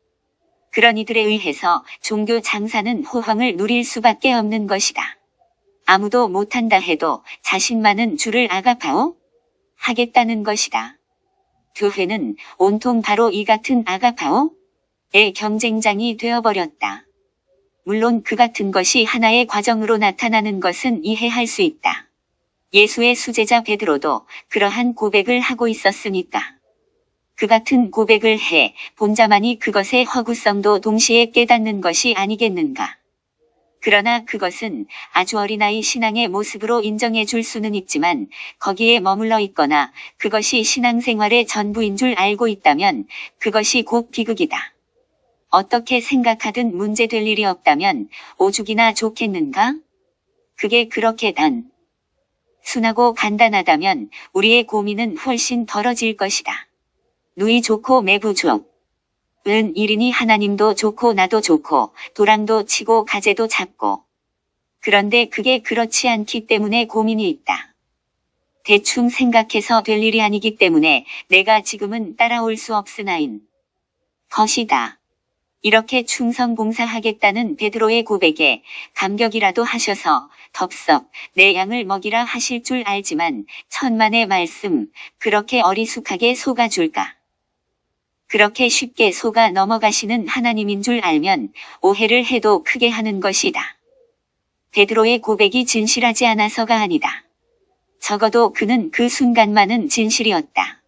그런 이들에 의해서 종교 장사는 호황을 누릴 수밖에 없는 것이다. 아무도 못한다 해도 자신만은 주를 아가파오 하겠다는 것이다. 교회는 온통 바로 이 같은 아가파오의 경쟁장이 되어버렸다. 물론 그 같은 것이 하나의 과정으로 나타나는 것은 이해할 수 있다. 예수의 수제자 베드로도 그러한 고백을 하고 있었으니까. 그 같은 고백을 해 본자만이 그것의 허구성도 동시에 깨닫는 것이 아니겠는가. 그러나 그것은 아주 어린아이 신앙의 모습으로 인정해 줄 수는 있지만 거기에 머물러 있거나 그것이 신앙생활의 전부인 줄 알고 있다면 그것이 곧 비극이다. 어떻게 생각하든 문제될 일이 없다면 오죽이나 좋겠는가? 그게 그렇게 순하고 간단하다면 우리의 고민은 훨씬 덜어질 것이다. 누이 좋고 매부 좋. 은 일이니 하나님도 좋고 나도 좋고 도랑도 치고 가재도 잡고. 그런데 그게 그렇지 않기 때문에 고민이 있다. 대충 생각해서 될 일이 아니기 때문에 내가 지금은 따라올 수 없으나인 것이다. 이렇게 충성봉사하겠다는 베드로의 고백에 감격이라도 하셔서 덥석 내 양을 먹이라 하실 줄 알지만 천만의 말씀 그렇게 어리숙하게 속아줄까. 그렇게 쉽게 속아 넘어가시는 하나님인 줄 알면 오해를 해도 크게 하는 것이다. 베드로의 고백이 진실하지 않아서가 아니다. 적어도 그는 그 순간만은 진실이었다.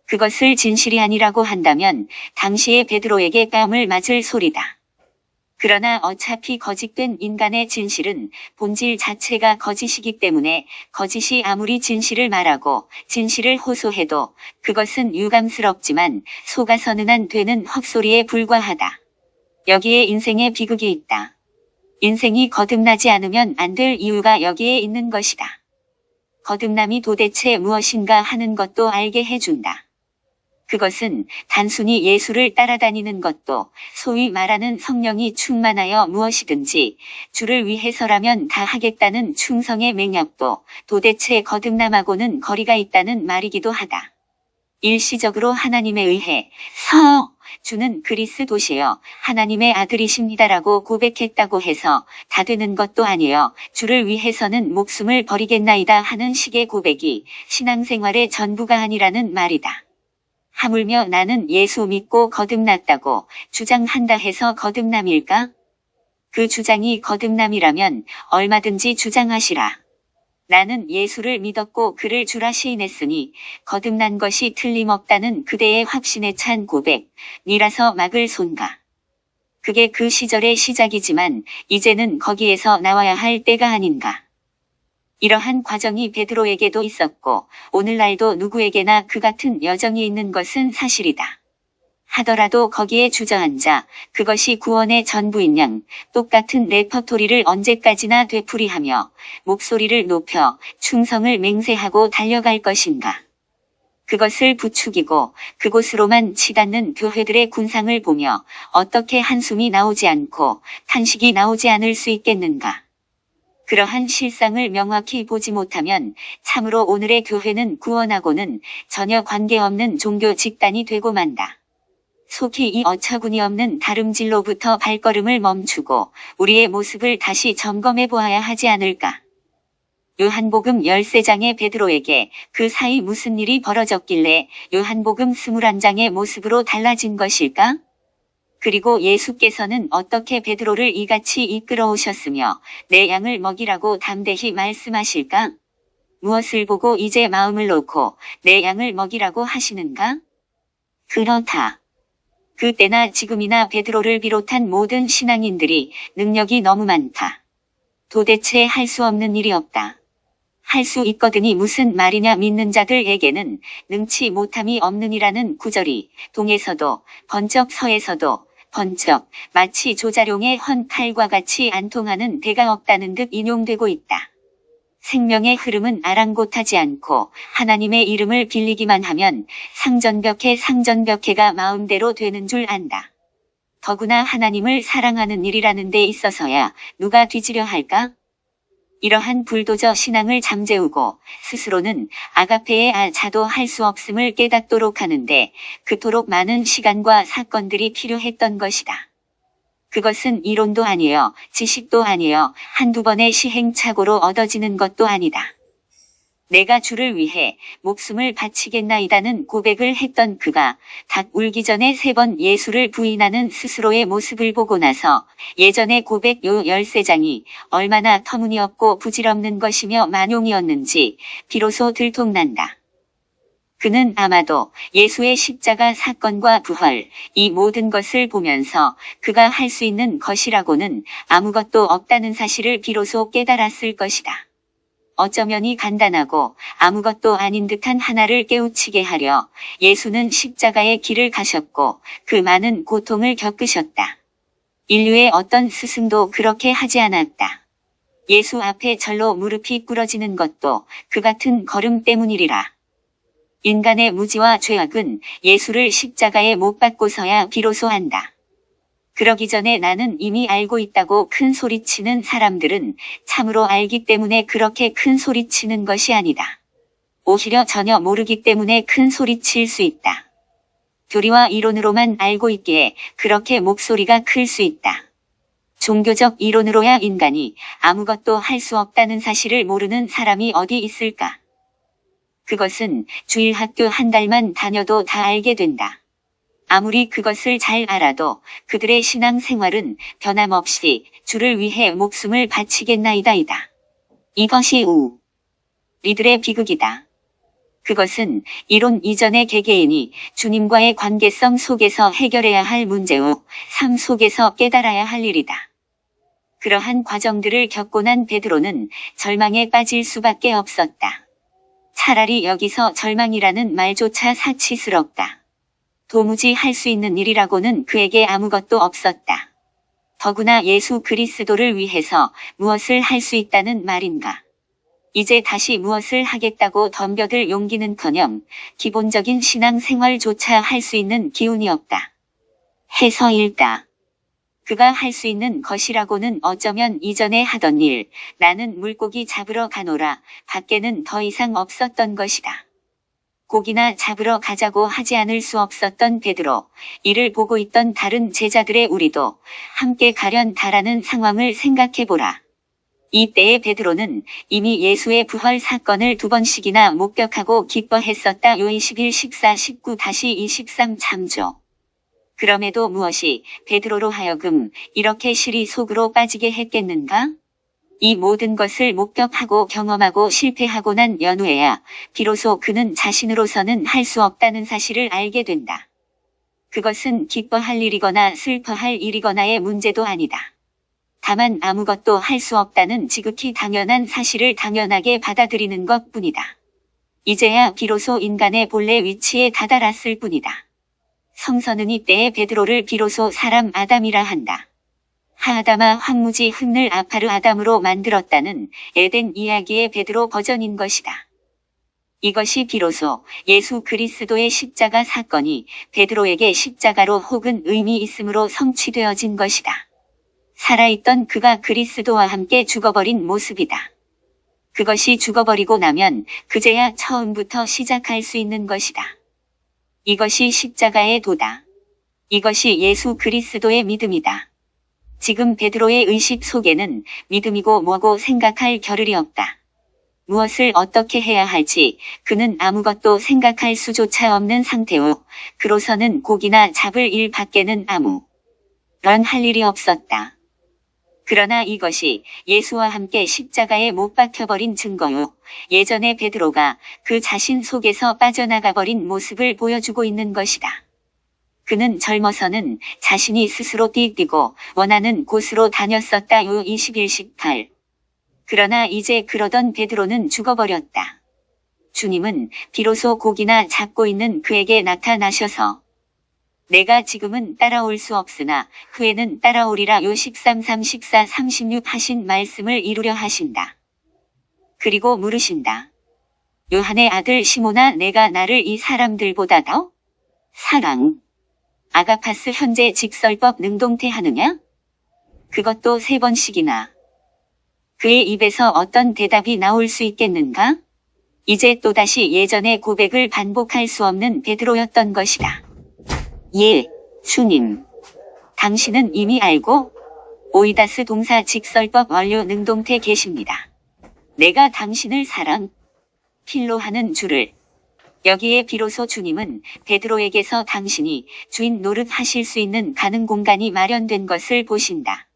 그것을 진실이 아니라고 한다면 당시의 베드로에게 뺨을 맞을 소리다. 그러나 어차피 거짓된 인간의 진실은 본질 자체가 거짓이기 때문에 거짓이 아무리 진실을 말하고 진실을 호소해도 그것은 유감스럽지만 속아서는 안 되는 헛소리에 불과하다. 여기에 인생의 비극이 있다. 인생이 거듭나지 않으면 안 될 이유가 여기에 있는 것이다. 거듭남이 도대체 무엇인가 하는 것도 알게 해준다. 그것은 단순히 예수를 따라다니는 것도 소위 말하는 성령이 충만하여 무엇이든지 주를 위해서라면 다 하겠다는 충성의 맹약도 도대체 거듭남하고는 거리가 있다는 말이기도 하다. 일시적으로 하나님에 의해 주는 그리스도시여 하나님의 아들이십니다라고 고백했다고 해서 다 되는 것도 아니요 주를 위해서는 목숨을 버리겠나이다 하는 식의 고백이 신앙생활의 전부가 아니라는 말이다. 하물며 나는 예수 믿고 거듭났다고 주장한다 해서 거듭남일까? 그 주장이 거듭남이라면 얼마든지 주장하시라. 나는 예수를 믿었고 그를 주라 시인했으니 거듭난 것이 틀림없다는 그대의 확신에 찬 고백, 니라서 막을 손가. 그게 그 시절의 시작이지만 이제는 거기에서 나와야 할 때가 아닌가. 이러한 과정이 베드로에게도 있었고 오늘날도 누구에게나 그 같은 여정이 있는 것은 사실이다. 하더라도 거기에 주저앉아 그것이 구원의 전부인 양 똑같은 레퍼토리를 언제까지나 되풀이하며 목소리를 높여 충성을 맹세하고 달려갈 것인가. 그것을 부추기고 그곳으로만 치닫는 교회들의 군상을 보며 어떻게 한숨이 나오지 않고 탄식이 나오지 않을 수 있겠는가. 그러한 실상을 명확히 보지 못하면 참으로 오늘의 교회는 구원하고는 전혀 관계없는 종교 집단이 되고 만다. 속히 이 어처구니 없는 다름질로부터 발걸음을 멈추고 우리의 모습을 다시 점검해 보아야 하지 않을까. 요한복음 13장의 베드로에게 그 사이 무슨 일이 벌어졌길래 요한복음 21장의 모습으로 달라진 것일까? 그리고 예수께서는 어떻게 베드로를 이같이 이끌어오셨으며 내 양을 먹이라고 담대히 말씀하실까? 무엇을 보고 이제 마음을 놓고 내 양을 먹이라고 하시는가? 그렇다. 그때나 지금이나 베드로를 비롯한 모든 신앙인들이 능력이 너무 많다. 도대체 할 수 없는 일이 없다. 할 수 있거든이 무슨 말이냐 믿는 자들에게는 능치 못함이 없느니라는 구절이 동에서도 번쩍 서에서도 번쩍 마치 조자룡의 헌 칼과 같이 안 통하는 데가 없다는 듯 인용되고 있다. 생명의 흐름은 아랑곳하지 않고 하나님의 이름을 빌리기만 하면 상전벽해가 마음대로 되는 줄 안다. 더구나 하나님을 사랑하는 일이라는 데 있어서야 누가 뒤지려 할까? 이러한 불도저 신앙을 잠재우고 스스로는 아가페의 자도 할 수 없음을 깨닫도록 하는데 그토록 많은 시간과 사건들이 필요했던 것이다. 그것은 이론도 아니요, 지식도 아니요, 한두 번의 시행착오로 얻어지는 것도 아니다. 내가 주를 위해 목숨을 바치겠나이다는 고백을 했던 그가 닭 울기 전에 3번 예수를 부인하는 스스로의 모습을 보고 나서 예전의 고백 요 13장이 얼마나 터무니없고 부질없는 것이며 만용이었는지 비로소 들통난다. 그는 아마도 예수의 십자가 사건과 부활, 이 모든 것을 보면서 그가 할 수 있는 것이라고는 아무것도 없다는 사실을 비로소 깨달았을 것이다. 어쩌면이 간단하고 아무것도 아닌 듯한 하나를 깨우치게 하려 예수는 십자가의 길을 가셨고 그 많은 고통을 겪으셨다. 인류의 어떤 스승도 그렇게 하지 않았다. 예수 앞에 절로 무릎이 꿇어지는 것도 그 같은 걸음 때문이리라. 인간의 무지와 죄악은 예수를 십자가에 못 박고서야 비로소 한다. 그러기 전에 나는 이미 알고 있다고 큰 소리치는 사람들은 참으로 알기 때문에 그렇게 큰 소리치는 것이 아니다. 오히려 전혀 모르기 때문에 큰 소리칠 수 있다. 교리와 이론으로만 알고 있기에 그렇게 목소리가 클 수 있다. 종교적 이론으로야 인간이 아무것도 할 수 없다는 사실을 모르는 사람이 어디 있을까? 그것은 주일학교 한 달만 다녀도 다 알게 된다. 아무리 그것을 잘 알아도 그들의 신앙생활은 변함없이 주를 위해 목숨을 바치겠나이다이다. 이것이 우리들의 비극이다. 그것은 이론 이전의 개개인이 주님과의 관계성 속에서 해결해야 할 문제요, 삶 속에서 깨달아야 할 일이다. 그러한 과정들을 겪고 난 베드로는 절망에 빠질 수밖에 없었다. 차라리 여기서 절망이라는 말조차 사치스럽다. 도무지 할 수 있는 일이라고는 그에게 아무것도 없었다. 더구나 예수 그리스도를 위해서 무엇을 할 수 있다는 말인가. 이제 다시 무엇을 하겠다고 덤벼들 용기는커녕 기본적인 신앙생활조차 할 수 있는 기운이 없다. 해서 읽다. 그가 할 수 있는 것이라고는 어쩌면 이전에 하던 일, 나는 물고기 잡으러 가노라, 밖에는 더 이상 없었던 것이다. 고기나 잡으러 가자고 하지 않을 수 없었던 베드로, 이를 보고 있던 다른 제자들의 우리도 함께 가련다라는 상황을 생각해보라. 이때의 베드로는 이미 예수의 부활 사건을 2번씩이나 목격하고 기뻐했었다. 요 21 14 19-23 참조. 그럼에도 무엇이 베드로로 하여금 이렇게 실이 속으로 빠지게 했겠는가? 이 모든 것을 목격하고 경험하고 실패하고 난 연후에야 비로소 그는 자신으로서는 할 수 없다는 사실을 알게 된다. 그것은 기뻐할 일이거나 슬퍼할 일이거나의 문제도 아니다. 다만 아무것도 할 수 없다는 지극히 당연한 사실을 당연하게 받아들이는 것뿐이다. 이제야 비로소 인간의 본래 위치에 다다랐을 뿐이다. 성서는 이때의 베드로를 비로소 사람 아담이라 한다. 하아담아 황무지 흙을 아파르 아담으로 만들었다는 에덴 이야기의 베드로 버전인 것이다. 이것이 비로소 예수 그리스도의 십자가 사건이 베드로에게 십자가로 혹은 의미 있음으로 성취되어진 것이다. 살아있던 그가 그리스도와 함께 죽어버린 모습이다. 그것이 죽어버리고 나면 그제야 처음부터 시작할 수 있는 것이다. 이것이 십자가의 도다. 이것이 예수 그리스도의 믿음이다. 지금 베드로의 의식 속에는 믿음이고 뭐고 생각할 겨를이 없다. 무엇을 어떻게 해야 할지 그는 아무것도 생각할 수조차 없는 상태요. 그로서는 고기나 잡을 일 밖에는 아무런 할 일이 없었다. 그러나 이것이 예수와 함께 십자가에 못 박혀버린 증거요. 예전에 베드로가 그 자신 속에서 빠져나가버린 모습을 보여주고 있는 것이다. 그는 젊어서는 자신이 스스로 뛰고 원하는 곳으로 다녔었다. 요 21 18. 그러나 이제 그러던 베드로는 죽어버렸다. 주님은 비로소 고기나 잡고 있는 그에게 나타나셔서 내가 지금은 따라올 수 없으나 후에는 따라오리라. 요 13 34 36 하신 말씀을 이루려 하신다. 그리고 물으신다. 요한의 아들 시몬아, 내가 나를 이 사람들보다 더 사랑 아가파스 현재 직설법 능동태하느냐? 그것도 3번씩이나. 그의 입에서 어떤 대답이 나올 수 있겠는가? 이제 또다시 예전의 고백을 반복할 수 없는 베드로였던 것이다. 예, 주님. 당신은 이미 알고 오이다스 동사 직설법 완료 능동태 계십니다. 내가 당신을 사랑 필로 하는 줄을. 여기에 비로소 주님은 베드로에게서 당신이 주인 노릇하실 수 있는 가는 공간이 마련된 것을 보신다.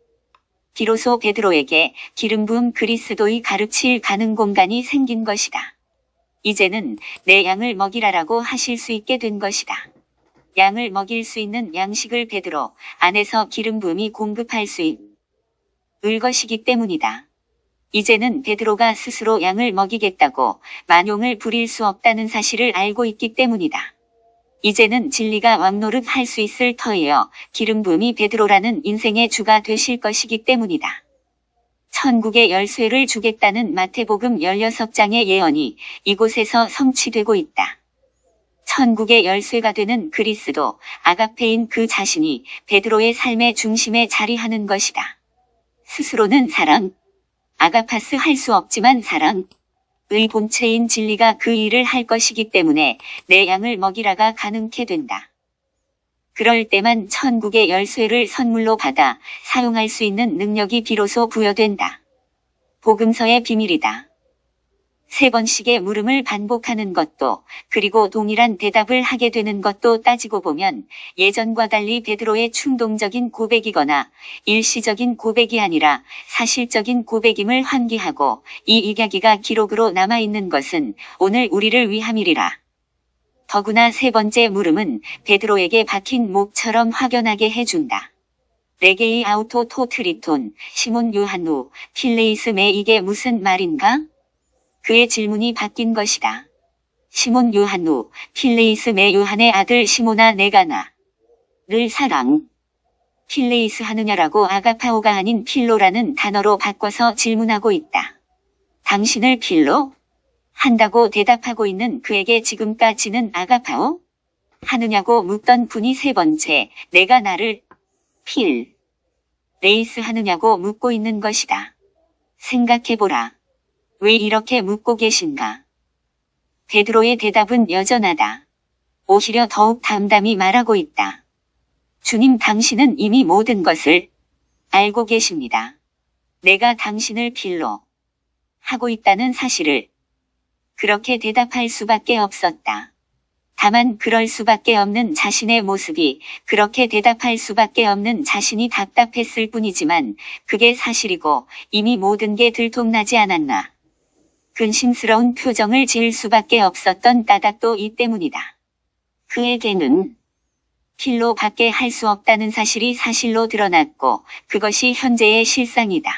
비로소 베드로에게 기름 부음 그리스도의 가르칠 가는 공간이 생긴 것이다. 이제는 내 양을 먹이라라고 하실 수 있게 된 것이다. 양을 먹일 수 있는 양식을 베드로 안에서 기름 부음이 공급할 수 있을 것이기 때문이다. 이제는 베드로가 스스로 양을 먹이겠다고 만용을 부릴 수 없다는 사실을 알고 있기 때문이다. 이제는 진리가 왕노릇 할 수 있을 터이여 기름 부음이 베드로라는 인생의 주가 되실 것이기 때문이다. 천국의 열쇠를 주겠다는 마태복음 16장의 예언이 이곳에서 성취되고 있다. 천국의 열쇠가 되는 그리스도, 아가페인 그 자신이 베드로의 삶의 중심에 자리하는 것이다. 스스로는 사랑, 아가파스 할 수 없지만 사랑의 본체인 진리가 그 일을 할 것이기 때문에 내 양을 먹이라가 가능케 된다. 그럴 때만 천국의 열쇠를 선물로 받아 사용할 수 있는 능력이 비로소 부여된다. 복음서의 비밀이다. 3번씩의 물음을 반복하는 것도 그리고 동일한 대답을 하게 되는 것도 따지고 보면 예전과 달리 베드로의 충동적인 고백이거나 일시적인 고백이 아니라 사실적인 고백임을 환기하고 이 이야기가 기록으로 남아있는 것은 오늘 우리를 위함이리라. 더구나 3번째 물음은 베드로에게 박힌 목처럼 확연하게 해준다. 레게이 아우토 토트리톤, 시몬 요한누, 필레이스 메 이게 무슨 말인가? 그의 질문이 바뀐 것이다. 시몬 요한누, 필레이스 메 요한의 아들 시몬아 내가 나를 사랑. 필레이스 하느냐라고 아가파오가 아닌 필로라는 단어로 바꿔서 질문하고 있다. 당신을 필로? 한다고 대답하고 있는 그에게 지금까지는 아가파오? 하느냐고 묻던 분이 3번째, 내가 나를 레이스 하느냐고 묻고 있는 것이다. 생각해보라. 왜 이렇게 묻고 계신가? 베드로의 대답은 여전하다. 오히려 더욱 담담히 말하고 있다. 주님, 당신은 이미 모든 것을 알고 계십니다. 내가 당신을 필로 하고 있다는 사실을. 그렇게 대답할 수밖에 없었다. 다만 그럴 수밖에 없는 자신의 모습이, 그렇게 대답할 수밖에 없는 자신이 답답했을 뿐이지만 그게 사실이고 이미 모든 게 들통나지 않았나. 근심스러운 표정을 지을 수밖에 없었던 까닭도 이 때문이다. 그에게는 필로밖에 할 수 없다는 사실이 사실로 드러났고 그것이 현재의 실상이다.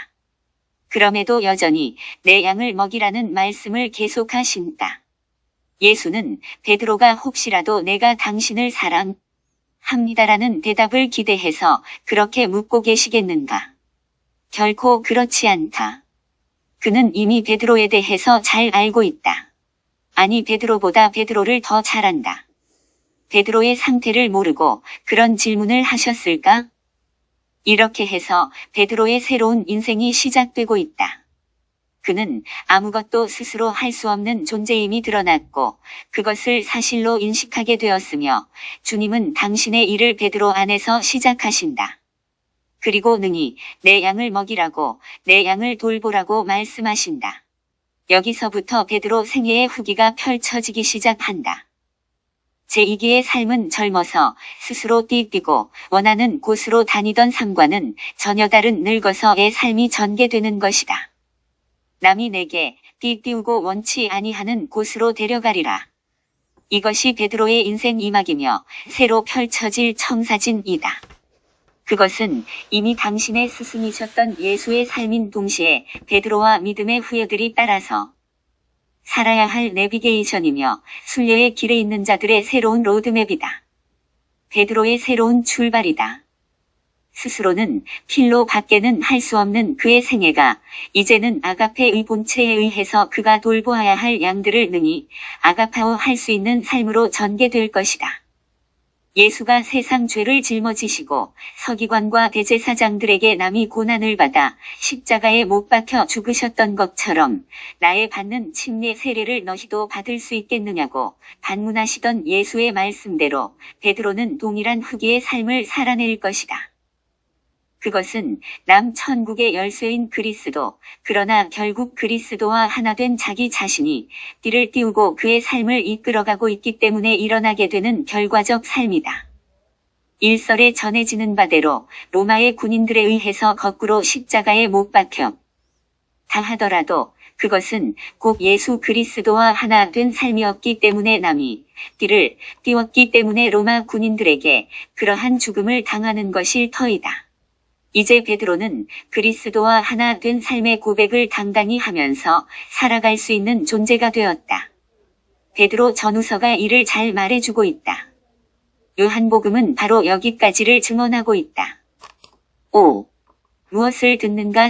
그럼에도 여전히 내 양을 먹이라는 말씀을 계속하신다. 예수는 베드로가 혹시라도 내가 당신을 사랑합니다라는 대답을 기대해서 그렇게 묻고 계시겠는가? 결코 그렇지 않다. 그는 이미 베드로에 대해서 잘 알고 있다. 아니, 베드로보다 베드로를 더 잘 안다. 베드로의 상태를 모르고 그런 질문을 하셨을까? 이렇게 해서 베드로의 새로운 인생이 시작되고 있다. 그는 아무것도 스스로 할 수 없는 존재임이 드러났고 그것을 사실로 인식하게 되었으며 주님은 당신의 일을 베드로 안에서 시작하신다. 그리고 능히 내 양을 먹이라고, 내 양을 돌보라고 말씀하신다. 여기서부터 베드로 생애의 후기가 펼쳐지기 시작한다. 제2기의 삶은 젊어서 스스로 띠뛰고 원하는 곳으로 다니던 삶과는 전혀 다른 늙어서의 삶이 전개되는 것이다. 남이 내게 띠띠우고 원치 아니하는 곳으로 데려가리라. 이것이 베드로의 인생 이막이며 새로 펼쳐질 청사진이다. 그것은 이미 당신의 스승이셨던 예수의 삶인 동시에 베드로와 믿음의 후예들이 따라서 살아야 할 내비게이션이며 순례의 길에 있는 자들의 새로운 로드맵이다. 베드로의 새로운 출발이다. 스스로는 필로 밖에는 할 수 없는 그의 생애가 이제는 아가페의 본체에 의해서 그가 돌보아야 할 양들을 능히 아가파오 할 수 있는 삶으로 전개될 것이다. 예수가 세상 죄를 짊어지시고 서기관과 대제사장들에게 남이 고난을 받아 십자가에 못 박혀 죽으셨던 것처럼 나의 받는 침례 세례를 너희도 받을 수 있겠느냐고 반문하시던 예수의 말씀대로 베드로는 동일한 후기의 삶을 살아낼 것이다. 그것은 남천국의 열쇠인 그리스도, 그러나 결국 그리스도와 하나 된 자기 자신이 띠를 띄우고 그의 삶을 이끌어가고 있기 때문에 일어나게 되는 결과적 삶이다. 일설에 전해지는 바대로 로마의 군인들에 의해서 거꾸로 십자가에 못 박혀 다 하더라도 그것은 곧 예수 그리스도와 하나 된 삶이었기 때문에 남이 띠를 띄웠기 때문에 로마 군인들에게 그러한 죽음을 당하는 것일 터이다. 이제 베드로는 그리스도와 하나 된 삶의 고백을 당당히 하면서 살아갈 수 있는 존재가 되었다. 베드로 전후서가 이를 잘 말해주고 있다. 요한복음은 바로 여기까지를 증언하고 있다. 5. 무엇을 듣는가?